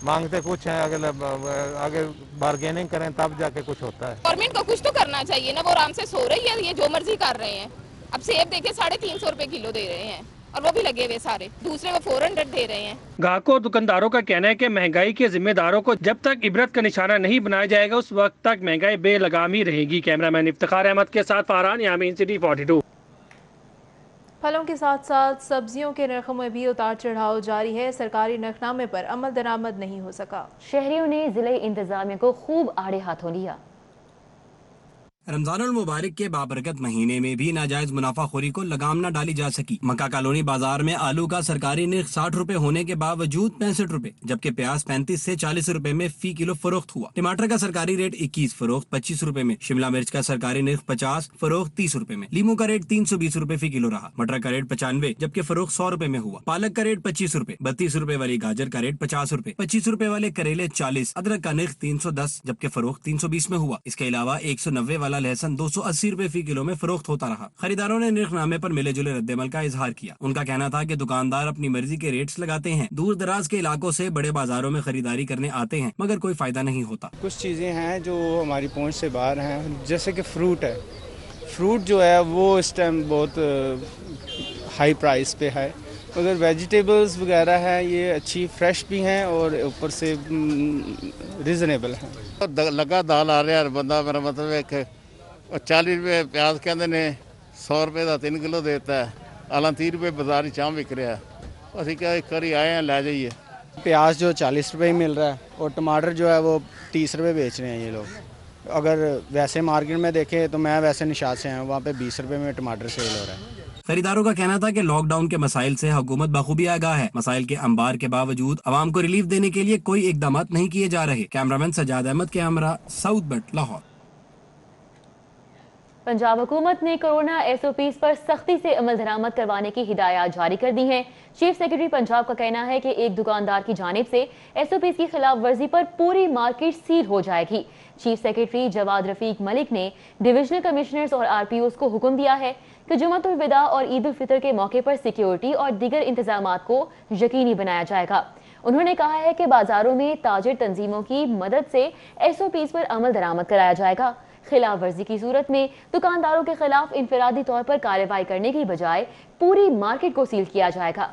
मांगते कुछ है, आगे बार्गेनिंग करें तब जाके कुछ होता है। गवर्नमेंट को कुछ तो करना चाहिए ना, वो आराम से सो रही है, ये जो मर्जी कर रहे हैं। अब सेब देखे 350 रुपए किलो दे रहे हैं और वो भी लगे हुए सारे, दूसरे वो 400 दे रहे हैं। ग्राहकों और दुकानदारों का कहना है कि महंगाई के जिम्मेदारों को जब तक इबरत का निशाना नहीं बनाया जाएगा, उस वक्त तक महंगाई बेलगाम ही रहेगी। कैमरामैन इफ्तिखार अहमद के साथ फरहान यामीन, सिटी 42। फलों के साथ साथ सब्जियों के नरखों में भी उतार चढ़ाव जारी है। सरकारी नरखनामे पर अमल दरामद नहीं हो सका। शहरियों ने जिले इंतजामिया को खूब आड़े हाथों लिया। रमजान मुबारक के बाबरकत महीने में भी नाजायज मुनाफाखोरी को लगाम न डाली जा सकी। मक्का कॉलोनी बाजार में आलू का सरकारी निर्ख 60 रुपए होने के बावजूद 65 रुपए, जबकि प्याज 35 से 40 रुपए में फी किलो फरोख्त हुआ। टमाटर का सरकारी रेट 21, फरोख्त 25 रुपए में। शिमला मिर्च का सरकारी निर्ख 50, फरोख्त 30 रुपए में। लीमू का रेट 320 रुपए फी किलो रहा। मटर का रेट 95, जबकि फरोख्त 100 रुपए में हुआ। पालक का रेट 25 रुपए, 32 रुपए वाली गाजर का रेट 50 रुपए, 25 रुपए वाले करेले 40, अदरक का निर्ख 310, जबकि फरोख्त 320 में हुआ। इसके अलावा 190 वाला लहसुन 280 रुपए फी किलो में फरोख्त होता रहा। खरीदारों ने निर्खनामे पर मिले जुले रद्देमल का इजहार किया। उनका कहना था कि दुकानदार अपनी मर्जी के रेट्स लगाते हैं, दूर दराज के इलाकों से बड़े बाजारों में खरीदारी करने आते हैं, मगर कोई फायदा नहीं होता। कुछ चीजें हैं जो हमारी पहुंच से बाहर हैं, जैसे कि फ्रूट है। फ्रूट जो है वो इस टाइम बहुत हाई प्राइस पे है, मगर वेजिटेबल्स वगैरह है ये अच्छी फ्रेश भी हैं और ऊपर से रीजनेबल हैं। लगा दाल आ रहा है बंदा, मेरा मतलब एक 40 रुपए प्याज कहते ने 100 रुपए का 3 किलो देता है, हालां 30 रुपए बाजार ही चाह बिक रहा है। असी क्या एक बारी आए हैं ले जाइए। प्याज जो 40 रुपए ही मिल रहा है और टमाटर जो है वो 30 रुपए बेच रहे हैं ये लोग। अगर वैसे मार्केट में देखें तो मैं वैसे निशात से आया हूँ, वहाँ पे 20 रुपए में टमाटर सेल हो रहा है। खरीदारों का कहना था कि लॉकडाउन के मसाइल से हुकूमत बखूबी आगाह है। मसाइल के अंबार के बावजूद आवाम को रिलीफ देने के लिए कोई इकदाम नहीं किए जा रहे। कैमरामैन सजाद अहमद के हमरा, साउथ बट, लाहौर। पंजाब हुकूमत ने कोरोना SOPs पर सख्ती से अमल दरामद करवाने की हिदायत जारी कर दी हैं। चीफ सेक्रेटरी पंजाब का कहना है कि एक दुकानदार की जानिब से SOPs की खिलाफ वर्जी पर पूरी मार्केट सील हो जाएगी। चीफ सेक्रेटरी जवाद रफीक मलिक ने डिविजनल कमिश्नर्स और RPOs को हुक्म दिया है कि जुमातुल विदा और ईद उल फितर के मौके पर सिक्योरिटी और दीगर इंतजामात को यकीनी बनाया जाएगा। उन्होंने कहा है कि बाजारों में ताजिर तंजीमों की मदद से SOPs पर अमल दरामद कराया जाएगा। खिलाफ वर्जी की सूरत में दुकानदारों के खिलाफ इंफरादी तौर पर कार्रवाई करने की बजाय पूरी मार्केट को सील किया जाएगा।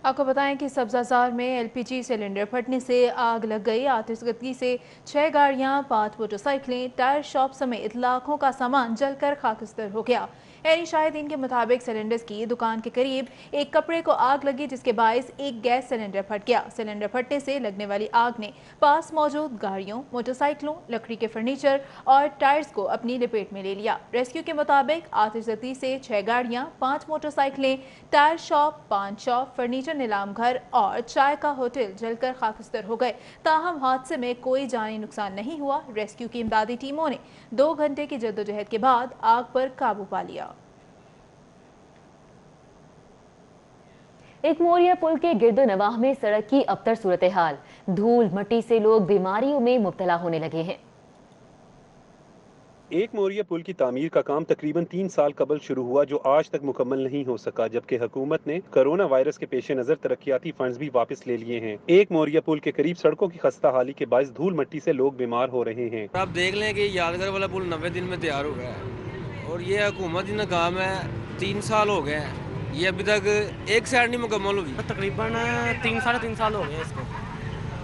आपको बताएं कि सब्जाजार में LPG सिलेंडर फटने से आग लग गई। आतिशगदी से 6 गाड़ियां, 5 मोटरसाइकिलें, टायर शॉप समेत लाखों का सामान जलकर खाकस्तर हो गया। एनी शाहिदीन के मुताबिक सिलेंडर्स की दुकान के करीब एक कपड़े को आग लगी, जिसके बायस एक गैस सिलेंडर फट गया। सिलेंडर फटने से लगने वाली आग ने पास मौजूद गाड़ियों, मोटरसाइकिलों, लकड़ी के फर्नीचर और टायर्स को अपनी लपेट में ले लिया। रेस्क्यू के मुताबिक आतिशगदी से 6 गाड़ियां, 5 मोटरसाइकिलें, टायर शॉप, पान शॉप, फर्नीचर नीलाम घर और चाय का होटल जलकर खाकस्तर हो गए। ताहम हादसे में कोई जानी नुकसान नहीं हुआ। रेस्क्यू की इमदादी टीमों ने 2 घंटे की जद्दोजहद के बाद आग पर काबू पा लिया। एक मोरिया पुल के गिरदो नवाह में सड़क की अबतर सूरत हाल। धूल मट्टी से लोग बीमारियों में मुब्तला होने लगे हैं। एक मोरिया पुल की तामीर का काम तकरीबन 3 साल कबल शुरू हुआ, जो आज तक मुकम्मल नहीं हो सका, जबकि हुकूमत ने कोरोना वायरस के पेश नजर तरक्याती फंड्स भी वापस ले लिए हैं। एक मोरिया पुल के करीब सड़कों की खस्ता हाली के बायस धूल मट्टी से लोग बीमार हो रहे हैं। आप देख लें कि यादगार वाला पुल 90 दिन में तैयार हो गया है और ये हुकूमत ही नाकाम है। 3 साल हो गए हैं, ये अभी तक एक साइड नहीं मुकम्मल हुई। तकरीबन 3-3.5 साल हो गए इसको,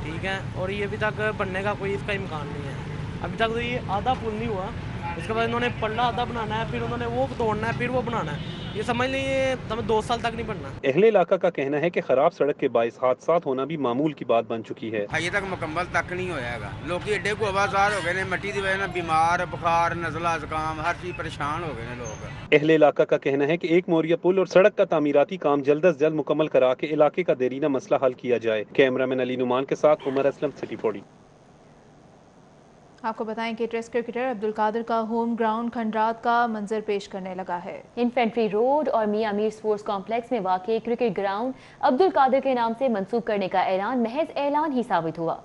ठीक है, और ये अभी तक बनने का कोई इसका इम्कान नहीं है। अभी तक तो ये आधा पुल नहीं हुआ, इसके बाद इन्होंने पल्ला आधा बनाना है, फिर उन्होंने वो तोड़ना है, फिर वो बनाना है। ये समझ लें ये हमें 2 साल तक नहीं बनना। अहले इलाका का कहना है कि खराब सड़क के बायस हादसात होना भी मामूल की बात बन चुकी है। अजे तक मुकम्मल तक नहीं होयागा। लोग एडे को आवाजार हो गए ने, मिट्टी की वजह से बीमार, बुखार, नज़ला, जुकाम, हर चीज परेशान हो गए ने लोग। अहले इलाका का कहना है कि एक मोरिया पुल और सड़क का तामीराती काम जल्द अज जल्द मुकम्मल करा के इलाके का देरीना मसला हल किया जाए। कैमरामैन अली नुमान के साथ उमर असलम, सिटी 40। आपको बताएं कि टेस्ट क्रिकेटर अब्दुल कादिर का होम ग्राउंड खंडरात का मंजर पेश करने लगा है। इन्फेंट्री रोड और मियां मीर स्पोर्ट्स कॉम्प्लेक्स में वाक़ क्रिकेट ग्राउंड अब्दुल कादिर के नाम से मंसूब करने का ऐलान महज ऐलान ही साबित हुआ।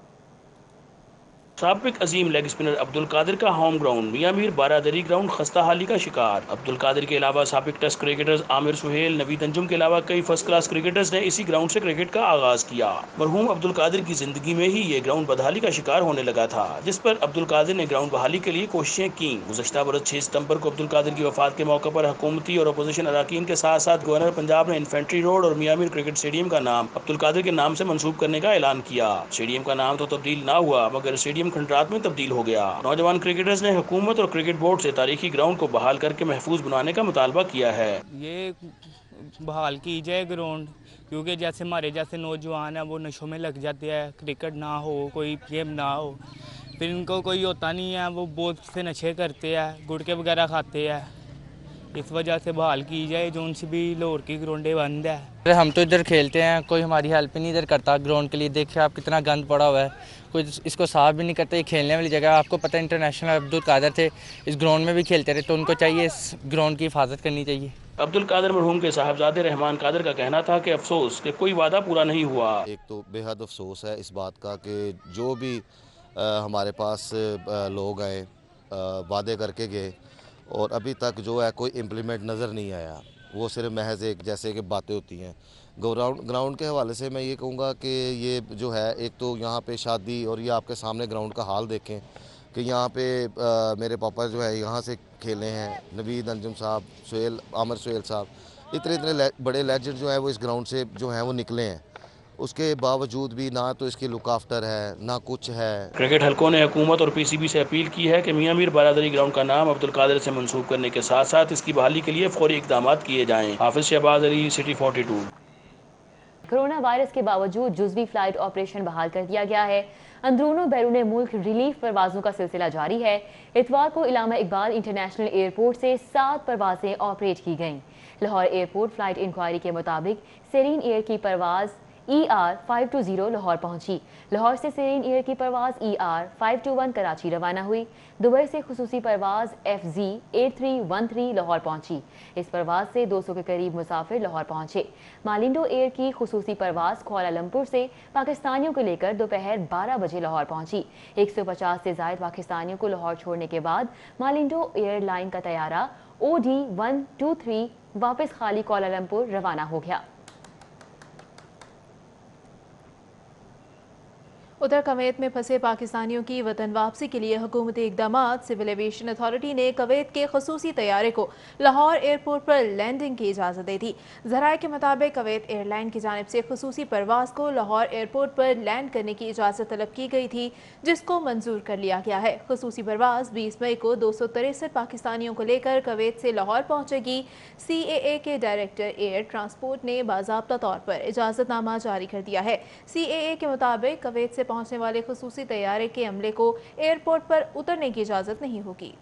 साबिक अजीम लेग स्पिनर अब्दुल कादिर का होम ग्राउंड मियां मीर बारादरी ग्राउंड खस्ता हाली का शिकार। अब्दुल कादिर के अलावा साबिक टेस्ट क्रिकेटर्स आमिर सुहेल, नवीद अंजुम के अलावा कई फर्स्ट क्लास क्रिकेटर्स ने इसी ग्राउंड से क्रिकेट का आगाज किया। मरहूम अब्दुल कादिर की जिंदगी में ही ये ग्राउंड बदहाली का शिकार होने लगा था, जिस पर अब्दुल कादिर ने ग्राउंड बहाली के लिए कोशिशें की। गुज़श्ता बरस 6 सितंबर को अब्दुल कादिर की वफात के मौके पर हुकूमती और अपोजिशन अरकान के साथ साथ गवर्नर पंजाब ने इन्फेंट्री रोड और मियां मीर क्रिकेट स्टेडियम का नाम अब्दुल कादिर के नाम से मंसूब करने का ऐलान किया। स्टेडियम का नाम तो तब्दील ना हुआ, मगर स्टेडियम खंडरात में तब्दील हो गया। नौजवान क्रिकेटर्स ने हुकूमत और क्रिकेट बोर्ड से तारीखी ग्राउंड को बहाल करके महफूज बनाने का मुतालबा किया है। ये बहाल की जाए ग्राउंड, क्योंकि जैसे हमारे जैसे नौजवान हैं वो नशों में लग जाते हैं, क्रिकेट ना हो, कोई गेम ना हो, फिर इनको कोई होता नहीं है, वो बहुत से नशे करते हैं, गुटखे वगैरह खाते हैं। इस वजह से बहाल की जाए, जो उनसे भी लाहौर की ग्राउंडें बंद है। हम तो इधर खेलते हैं, कोई हमारी हेल्प ही नहीं इधर करता ग्राउंड के लिए। देखिए आप कितना गंद पड़ा हुआ है, कोई इसको साफ भी नहीं करता। ये खेलने वाली जगह, आपको पता है इंटरनेशनल अब्दुल कादर थे, इस ग्राउंड में भी खेलते रहे, तो उनको चाहिए इस ग्राउंड की हिफाजत करनी चाहिए। अब्दुल कादर मरहूम के साहबजादे रहमान कादर का कहना था कि अफसोस कि कोई वादा पूरा नहीं हुआ। एक तो बेहद अफसोस है इस बात का कि जो भी हमारे पास लोग आए वादे करके गए और अभी तक जो है कोई इम्प्लीमेंट नज़र नहीं आया। वो सिर्फ महज एक जैसे कि बातें होती हैं। ग्राउंड के हवाले से मैं ये कहूँगा कि ये जो है, एक तो यहाँ पे शादी, और ये आपके सामने ग्राउंड का हाल देखें कि यहाँ पे मेरे पापा जो है यहाँ से खेले हैं, नवीद अंजुम साहब, आमिर सुहेल साहब, इतने बड़े लेजेंड जो है वो इस ग्राउंड से जो हैं वो निकले हैं। उसके बावजूद भी ना तो इसकी लुक आफ्टर है, ना कुछ है। क्रिकेट हलकों ने हुकूमत और पीसीबी से अपील की है कि मियां मीर बारादरी ग्राउंड का नाम अब्दुल कादिर से मंसूब करने के साथ साथ इसकी बहाली के लिए फौरी इकदाम किए जाएं। Hafiz Shahbaz Ali, city 42। Corona virus के बावजूद जुज़वी फ्लाइट ऑपरेशन बहाल कर दिया गया है। अंदरूनों बैरून मुल्क रिलीफ परवाज़ों का सिलसिला जारी है। इतवार को इलामा इकबाल इंटरनेशनल एयरपोर्ट से 7 परवाज़ें ऑपरेट की गईं। लाहौर एयरपोर्ट फ्लाइट इंक्वायरी के मुताबिक सेरीन एयर की परवाज़ ER520 लाहौर पहुंची। लाहौर से सेरीन एयर की परवाज़ ER521 कराची रवाना हुई। दुबई से खुसूसी परवाज़ FZ8313 लाहौर पहुंची। इस परवाज़ से 200 के करीब मुसाफिर लाहौर पहुंचे। मालिंडो एयर की खुसूसी परवाज़ कुआलालंपुर से पाकिस्तानियों को लेकर दोपहर 12 बजे लाहौर पहुंची। 150 से ज़ायद पाकिस्तानियों को लाहौर छोड़ने के बाद मालिंडो एयरलाइन का तैयारा OD123 वापस खाली कुआलालंपुर रवाना हो गया। उधर कवैत में फंसे पाकिस्तानियों की वतन वापसी के लिए हुकूमती इक़दामात। सिविल एविएशन अथॉरिटी ने कवैत के खसूसी तैयारे को लाहौर एयरपोर्ट पर लैंडिंग की इजाज़त दे दी। ज़राए के मुताबिक कवैत एयरलाइन की जानिब से खसूसी परवाज़ को लाहौर एयरपोर्ट पर लैंड करने की इजाज़त तलब की गई थी, जिसको मंजूर कर लिया गया है। खसूसी परवाज़ 20 मई को 263 पाकिस्तानियों को लेकर कवैत से लाहौर पहुँचेगी। CAA के डायरेक्टर एयर ट्रांसपोर्ट ने बाज़ाब्ता तौर पर इजाज़तनामा जारी कर दिया है। CAA के मुताबिक कवैत से पहुंचने वाले खुसूसी तैयारे के अमले को एयरपोर्ट पर उतरने की इजाजत नहीं होगी।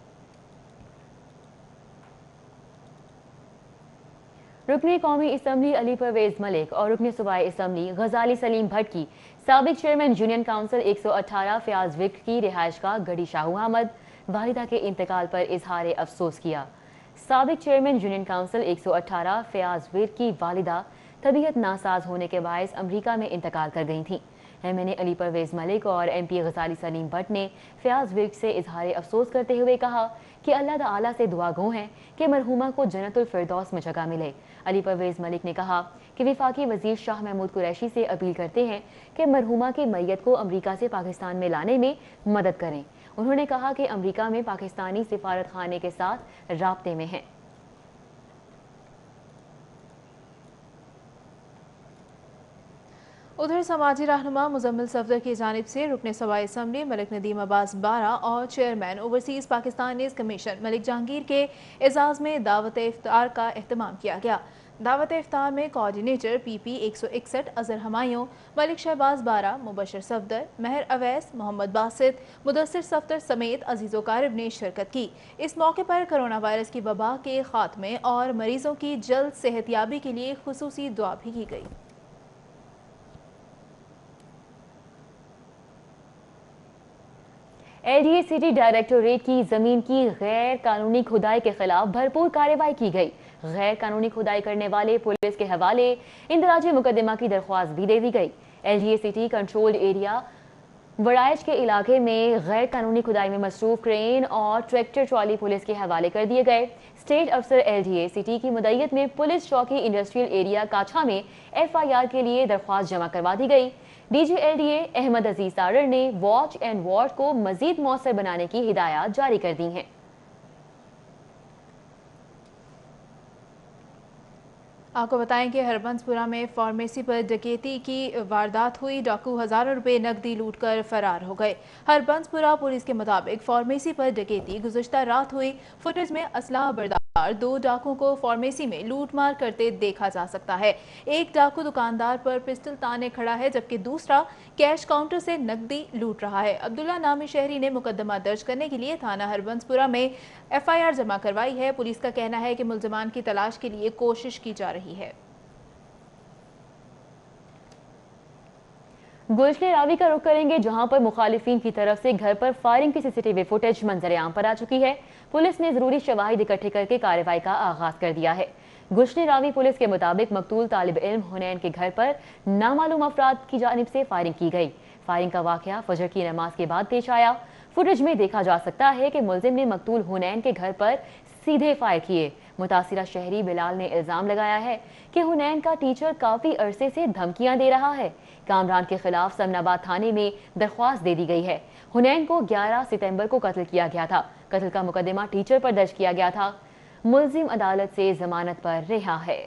रुकने कौमी असम्बली अली परवेज मलिक और रुकने सूबाई असम्बली गजाली सलीम भट्ट की साबिक चेयरमैन यूनियन काउंसिल 118 फयाज विक्ट की रिहाइश का गढ़ी शाहू अहमद वालिदा के इंतकाल पर इजहार अफसोस किया। साबिक चेयरमैन यूनियन काउंसिल 118 फयाज विक्ट की वालिदा तबीयत नासाज होने के बायस अमरीका में इंतकाल कर गई थी। MNA अली परवेज मलिक और MP गजाली सलीम भट्ट ने फयाज विक्ट से इजहार अफसोस करते हुए कहा कि अल्लाह ताला से दुआ गो हैं कि मरहूमा को जन्नतुल फिरदौस में जगह मिले। अली परवेज मलिक ने कहा कि वफाकी वजीर शाह महमूद कुरैशी से अपील करते हैं कि मरहूमा की मैयत को अमरीका से पाकिस्तान में लाने में मदद करें। उन्होंने कहा कि अमरीका में पाकिस्तानी सिफारत खाने के साथ राब्ते में हैं। उधर समाजी रहनुमा मुजम्मिल सफदर की जानिब से रुकने सूबाई असम्बली मलिक नदीम अब्बास बारा और chairman overseas Pakistanis commission Malik Jahangir के एजाज़ में दावत इफ्तार का एहतमाम किया गया। दावत इफ्तार में कोऑर्डिनेटर PP 161 अजहर हमायूं, मलिक शहबाज बारा, मुबशर सफदर, महर अवैस, मोहम्मद बासित, मुदस्सिर सफदर समेत अजीज़ो कारब ने शिरकत की। इस मौके पर कोरोना वायरस की वबा के खात्मे और मरीजों की जल्द सेहतयाबी के लिए खुसूसी दुआ भी की गई। LDA सिटी डायरेक्टोरेट की जमीन की गैर कानूनी खुदाई के खिलाफ भरपूर कार्रवाई की गई। गैर कानूनी खुदाई करने वाले पुलिस के हवाले इंदराजी मुकदमा की दरख्वास्त भी दे दी गई। LDA city controlled area Waraich के इलाके में गैर कानूनी खुदाई में मसरूफ क्रेन और ट्रैक्टर ट्रॉली पुलिस के हवाले कर दिए गए। स्टेट अफसर LDA सिटी की मुद्दत में पुलिस चौकी इंडस्ट्रियल एरिया काछा में FIR के लिए दरख्वास्त जमा करवा दी गई। DG LDA अहमद अजीज तारर ने वॉच एंड वार्ड को मजीद मौसर बनाने की हिदायत जारी कर दी हैं। आपको बताएं कि हरबंसपुरा में फार्मेसी पर डकैती की वारदात हुई। डाकू हजारों रुपए नकदी लूटकर फरार हो गए। हरबंसपुरा पुलिस के मुताबिक फार्मेसी पर डकैती गुज़श्ता रात हुई। फुटेज में असलहा बर्दाश्त 2 डाकुओं को फार्मेसी में लूटमार करते देखा जा सकता है। एक डाकू दुकानदार पर पिस्टल ताने खड़ा है, जबकि दूसरा कैश काउंटर से नकदी लूट रहा है। अब्दुल्ला नामी शहरी ने मुकदमा दर्ज करने के लिए थाना हरबंसपुरा में FIR जमा करवाई है। पुलिस का कहना है कि मुलजिमान की तलाश के लिए कोशिश की जा रही है। गुलशन रावी का रुख करेंगे, जहां पर मुखालिफिन की तरफ से घर पर फायरिंग की CCTV फुटेज मंजर-ए-आम पर आ चुकी है। पुलिस ने जरूरी शवाहिद इकट्ठे करके कार्रवाई का आगाज कर दिया है। गुलशन रावी पुलिस के मुताबिक मकतूल तालिब इल्म हुनैन के घर पर नामालूम अफराद की जानिब से फायरिंग की गई। फायरिंग का वाकया फजर की नमाज के बाद पेश आया। फुटेज में देखा जा सकता है कि मुलजिम ने मकतूल हुनैन के घर पर सीधे फायर किए। मुतासिरा शहरी बिलाल ने इल्जाम लगाया है कि हुनैन का टीचर काफी अरसे से धमकियां दे रहा है। कामरान के खिलाफ समनाबाद थाने में दरख्वास्त दे दी गई है। हुनैन को 11 सितंबर को कत्ल किया गया था। कत्ल का मुकदमा टीचर पर दर्ज किया गया था। मुलजिम अदालत से जमानत पर रिहा है।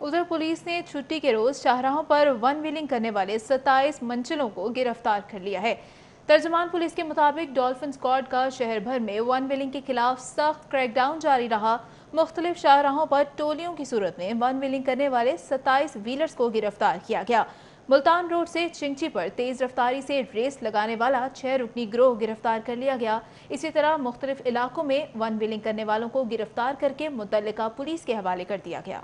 उधर पुलिस ने छुट्टी के रोज शाहराहों पर वन व्हीलिंग करने वाले 27 मंचलों को गिरफ्तार कर लिया है। तर्जमान पुलिस के मुताबिक डॉल्फिन स्क्वाड का शहर भर में वन व्हीलिंग के खिलाफ सख्त क्रैकडाउन जारी रहा। मुख्तलिफ शाहराहों पर टोलियों की सूरत में वन व्हीलिंग करने वाले 27 व्हीलर्स को गिरफ्तार किया गया। मुल्तान रोड से चिंची पर तेज रफ्तारी से रेस लगाने वाला 6 रुकनी गिरोह गिरफ्तार कर लिया गया। इसी तरह मुख्तलिफ इलाकों में वन व्हीलिंग करने वालों को गिरफ्तार करके मुतल्लिका पुलिस के हवाले कर दिया गया।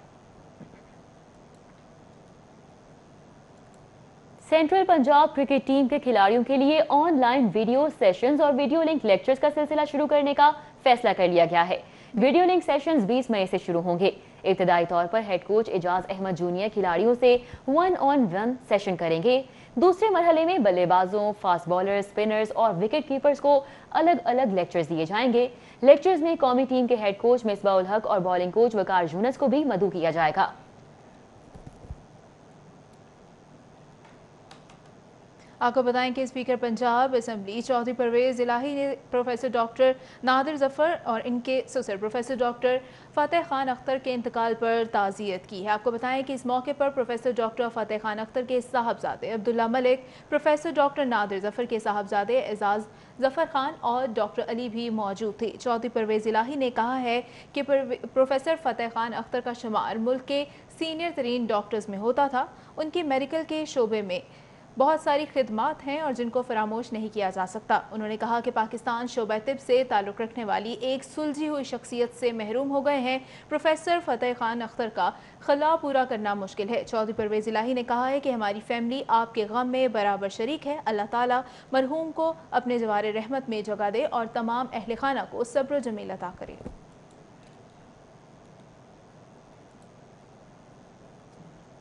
सेंट्रल पंजाब क्रिकेट टीम के खिलाड़ियों के लिए ऑनलाइन वीडियो सेशंस और वीडियो लिंक लेक्चर्स का सिलसिला शुरू करने का फैसला कर लिया गया है। वीडियो लिंक सेशंस 20 मई से शुरू होंगे। इब्तदाई तौर पर head coach Ejaz Ahmed junior खिलाड़ियों से 1-on-1 सेशन करेंगे। दूसरे मरहले में बल्लेबाजों, फास्ट बॉलर्स, स्पिनर्स और विकेट कीपर्स को अलग अलग लेक्चर्स दिए जाएंगे। लेक्चर्स में कौमी टीम के हेड कोच मिसबाह उल हक और बॉलिंग कोच वकार यूनुस को भी मदऊ किया जाएगा। आपको बताएं कि स्पीकर पंजाब असेंबली चौधरी परवेज इलाही ने प्रोफेसर डॉक्टर नादिर जफर और इनके ससुर प्रोफेसर डॉक्टर फतेह खान अख्तर के इंतकाल पर ताज़ियत की है। आपको बताएं कि इस मौके पर प्रोफेसर डॉक्टर फतेह खान अख्तर के साहबजादे अब्दुल्ला मलिक, प्रोफेसर डॉक्टर नादिर जफर के साहबजादे एजाज जफर खान और डॉक्टर अली भी मौजूद थे। चौधरी परवेज इलाही ने कहा है कि प्रोफेसर फतेह खान अख्तर का शुमार मुल्क के सीनियर तरीन डॉक्टर्स में होता था। उनकी मेडिकल के शोबे में बहुत सारी खिदमात हैं और जिनको फरामोश नहीं किया जा सकता। उन्होंने कहा कि पाकिस्तान शोबा तिब से ताल्लुक़ रखने वाली एक सुलझी हुई शख्सियत से महरूम हो गए हैं। प्रोफेसर फतेह खान अख्तर का खला पूरा करना मुश्किल है। चौधरी परवेज इलाही ने कहा है कि हमारी फैमिली आपके गम में बराबर शरीक है। अल्लाह ताला मरहूम को अपने जवार रहमत में जगह दे और तमाम अहले खाना को सब्र जमील अता करे।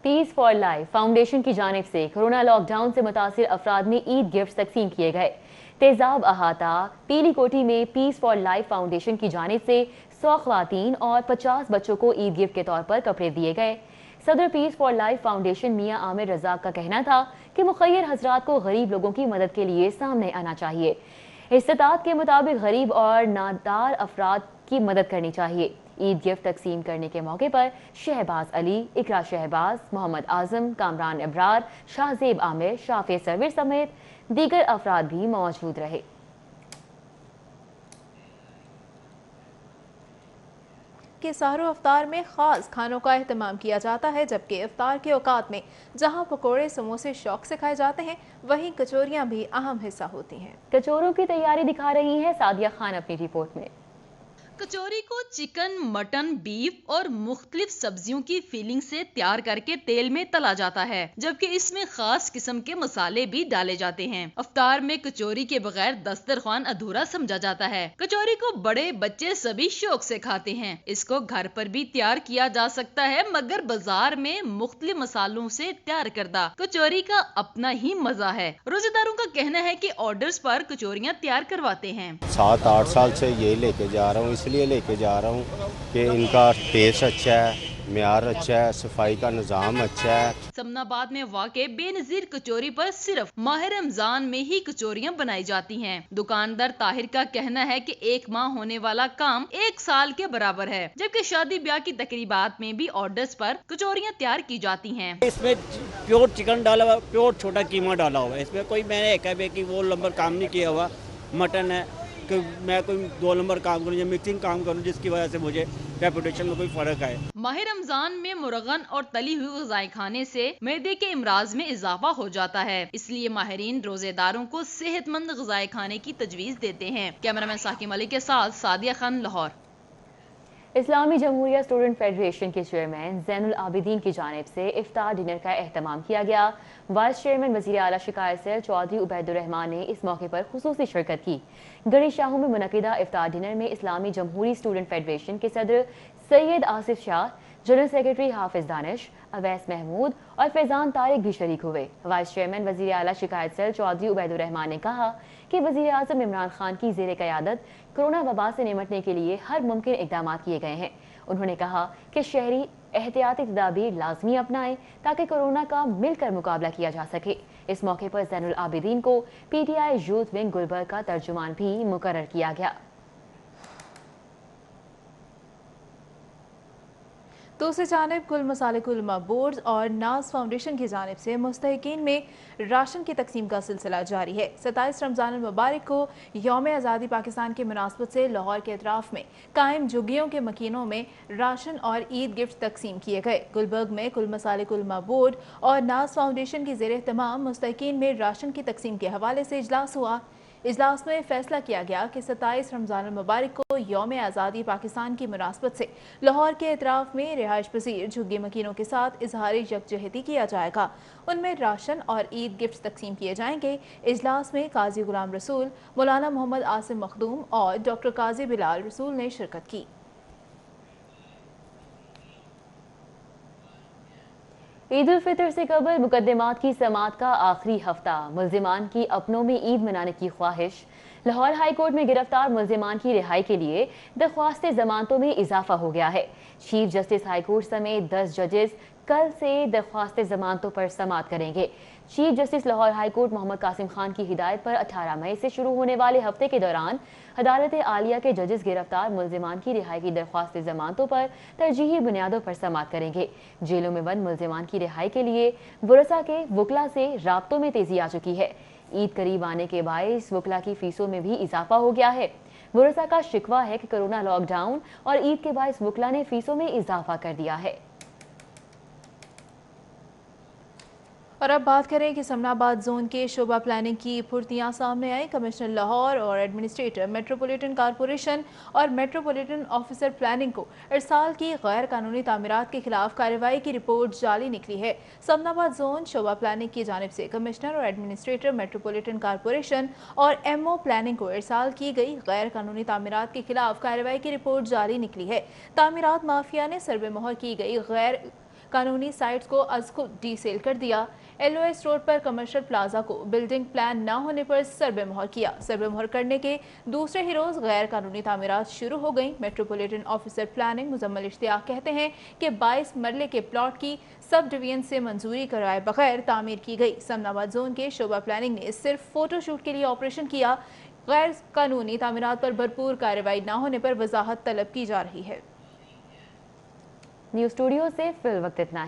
पीस फॉर लाइफ फाउंडेशन की जानिब से कोरोना लॉकडाउन से मुतासिर अफराद में ईद गिफ्ट तकसीम किए गए। तेजाब अहाता पीली कोठी में पीस फॉर लाइफ फाउंडेशन की जानिब से 100 ख्वातीन और 50 बच्चों को ईद गिफ्ट के तौर पर कपड़े दिए गए। सदर पीस फॉर लाइफ फाउंडेशन मियां आमिर रजाक का कहना था कि मुखय्यर हजरात को गरीब लोगों की मदद के लिए सामने आना चाहिए। इस्तात के मुताबिक गरीब और नादार अफराद की मदद करनी चाहिए। ईद गिफ्ट तकसीम करने के मौके पर शहबाज अली, इकरा शहबाज, मोहम्मद आजम, कामरान इब्रार, शाहजेब आमिर, शाफे सरवर समेत दीगर अफराद भी मौजूद रहे। कि सहरो अफ्तार में ख़ास खानों का एहतमाम किया जाता है, जबकि इफ्तार के औकात में जहां पकोड़े समोसे शौक से खाए जाते हैं, वहीं कचौरियां भी अहम हिस्सा होती हैं। कचौरों की तैयारी दिखा रही है सादिया खान अपनी रिपोर्ट में। कचौरी को चिकन, मटन, बीफ और मुख्तलिफ सब्जियों की फीलिंग से तैयार करके तेल में तला जाता है, जबकि इसमें खास किस्म के मसाले भी डाले जाते हैं। अफ्तार में कचौरी के बगैर दस्तरखान अधूरा समझा जाता है। कचौरी को बड़े बच्चे सभी शौक से खाते हैं। इसको घर पर भी तैयार किया जा सकता है, मगर बाजार में मुख्तलिफ मसालों से तैयार करदा कचौरी का अपना ही मजा है। रोजेदारों का कहना है कि ऑर्डर्स पर कचौरियाँ तैयार करवाते हैं। 7-8 साल से यही लेके जा रहा हूँ, इसलिए लेके जा रहा हूँ कि इनका टेस्ट अच्छा है, म्यार अच्छा है, सफाई का निज़ाम अच्छा है। समनाबाद में वाक़े बेनज़ीर कचौरी पर सिर्फ माह रमजान में ही कचौरियाँ बनाई जाती हैं। दुकानदार ताहिर का कहना है कि 1 माह होने वाला काम 1 साल के बराबर है, जबकि शादी ब्याह की तकरीबात में भी ऑर्डर्स पर कचौरियाँ तैयार की जाती हैं। इसमें प्योर चिकन डाला हुआ, प्योर छोटा कीमा डाला हुआ है। इसमें कोई मैंने एक कि वो नंबर काम नहीं किया हुआ। मटन है, कि मैं कोई 2 नंबर काम करूं या मिक्सिंग काम करूं जिसकी वजह से मुझे रेपुटेशन में कोई फर्क आए। माह रमजान में मुर्गन और तली हुई ग़िज़ाएं खाने से मैदे के इमराज में इजाफा हो जाता है, इसलिए माहिरीन रोजेदारों को सेहतमंद ग़िज़ाएं खाने की तजवीज़ देते हैं। कैमरामैन साकिब मलिक के साथ सादिया खान, लाहौर। इस्लामी जमहूरिया स्टूडेंट फेडरेशन के चेयरमैन ज़ैनुल आबिदीन की जानिब से इफ्तार डिनर का एहतमाम किया गया। वाइस चेयरमैन वज़ीर आला शिकायत सैयद चौधरी उबैदुर्रहमान ने इस मौके पर खुसूसी शिरकत की। गढ़ी शाहू में मुनक़िदा इफ्तार डिनर में इस्लामी जमहूरी स्टूडेंट फेडरेशन के सदर सैयद आसिफ शाह, जनरल सेक्रेटरी हाफिज दानिश, अवैस महमूद और फैजान तारिक भी शरीक हुए। वाइस चेयरमैन वज़ीर आला शिकायत सैयद चौधरी उबैदुर्रहमान ने कहा कि वज़ीर आज़म इमरान खान की ज़ेर क़यादत कोरोना वबा से निपटने के लिए हर मुमकिन इक़दाम किए गए हैं। उन्होंने कहा कि शहरी एहतियाती तदाबीर लाजमी अपनाएं ताकि कोरोना का मिलकर मुकाबला किया जा सके। इस मौके पर ज़ैनुल आबिदीन को PTI यूथ विंग गुलबर्ग का तर्जुमान भी मुकर्रर किया गया। दूसरी जानिब कुल मसालिक उलमा बोर्ड और नाज फाउंडेशन की जानिब से मुस्तहिकीन में राशन की तकसीम का सिलसिला जारी है। 27 रमज़ान मुबारक को यौम आज़ादी पाकिस्तान की मुनासबत से लाहौर के अतराफ में कायम झुग्गियों के मकीनों में राशन और ईद गिफ्ट तकसीम किए गए। गुलबर्ग में कुल मसालिक उलमा बोर्ड और नाज फाउंडेशन की ज़ेर तमाम मुस्तहिकीन में राशन की तकसीम के हवाले से इजलास हुआ। इजलास में फैसला किया गया कि 27 रमज़ान मुबारक को यौम आज़ादी पाकिस्तान की मुनासबत से लाहौर के अतराफ में रिहाइश पसीर झुग्गी मकीनों के साथ इजहारी यकजहती किया जाएगा। उनमें राशन और ईद गिफ्ट तकसीम किए जाएंगे। इजलास में काजी गुलाम रसूल, मौलाना मोहम्मद आसिम मखदूम और डॉक्टर काजी बिलाल रसूल ने शिरकत की। ईद उल फितर से कबल मुकदमात की समाअत का आखिरी हफ्ता, मुल्जिमान की अपनों में ईद मनाने की ख्वाहिश। लाहौर हाई कोर्ट में गिरफ्तार मुल्जिमान की रिहाई के लिए दरख्वास्त जमानतों में इजाफा हो गया है। चीफ जस्टिस हाई कोर्ट समेत 10 जजेस कल से दरख्वास्त जमानतों पर समाअत करेंगे। Chief justice Lahore high court Mohammad Qasim Khan की हिदायत पर 18 मई से शुरू होने वाले हफ्ते के दौरान अदालत आलिया के जजेस गिरफ्तार मुल्जिमान की रिहाई की दरख्वास्त जमानतों पर तरजीही बुनियादों पर समाअत करेंगे। जेलों में बंद मुल्जिमान की रिहाई के लिए बुरसा के वकला से राब्तों में तेजी आ चुकी है। ईद करीब आने के बायस वकला की फीसों में भी इजाफा हो गया है। बुरसा का शिकवा है कि कोरोना लॉकडाउन और ईद के बायस वकला ने फीसों में इजाफा कर दिया है। और अब बात करें कि समनाबाद जोन के शोबा प्लानिंग की फुर्तियां सामने आई। कमिश्नर लाहौर और एडमिनिस्ट्रेटर मेट्रोपॉलिटन कॉरपोरेशन और मेट्रोपॉलिटन ऑफिसर प्लानिंग को इरसाल की गैर कानूनी तामीरात के खिलाफ कार्रवाई की रिपोर्ट जाली निकली है। समनाबाद जोन शोबा प्लानिंग की जानिब से कमिश्नर और एडमिनिस्ट्रेटर मेट्रोपॉलिटन कॉरपोरेशन और MO प्लानिंग को इरसाल की गई गैर कानूनी तामीरात के खिलाफ कार्रवाई की रिपोर्ट जाली निकली है। तामीरात माफिया ने सर्वे मोहर की गई गैर कानूनी साइट्स को अज खुद डीसेल कर दिया। LOS रोड पर कमर्शियल प्लाजा को बिल्डिंग प्लान न होने पर सर्वे मोहर किया। सर्वे मोहर करने के दूसरे ही रोज गैर कानूनी तामीरात शुरू हो गई। Metropolitan officer planning Muzammil Ishtiaq कहते हैं कि 22 मरले के प्लॉट की सब डिवीजन से मंजूरी कराए बगैर तामीर की गई। समनाबाद जोन के शोबा प्लानिंग ने सिर्फ फोटोशूट के लिए ऑपरेशन किया। गैर कानूनी तामीरात पर भरपूर कार्रवाई न होने पर वजाहत तलब की जा रही है। न्यूज़ स्टूडियो से फिल वक्त इतना ही।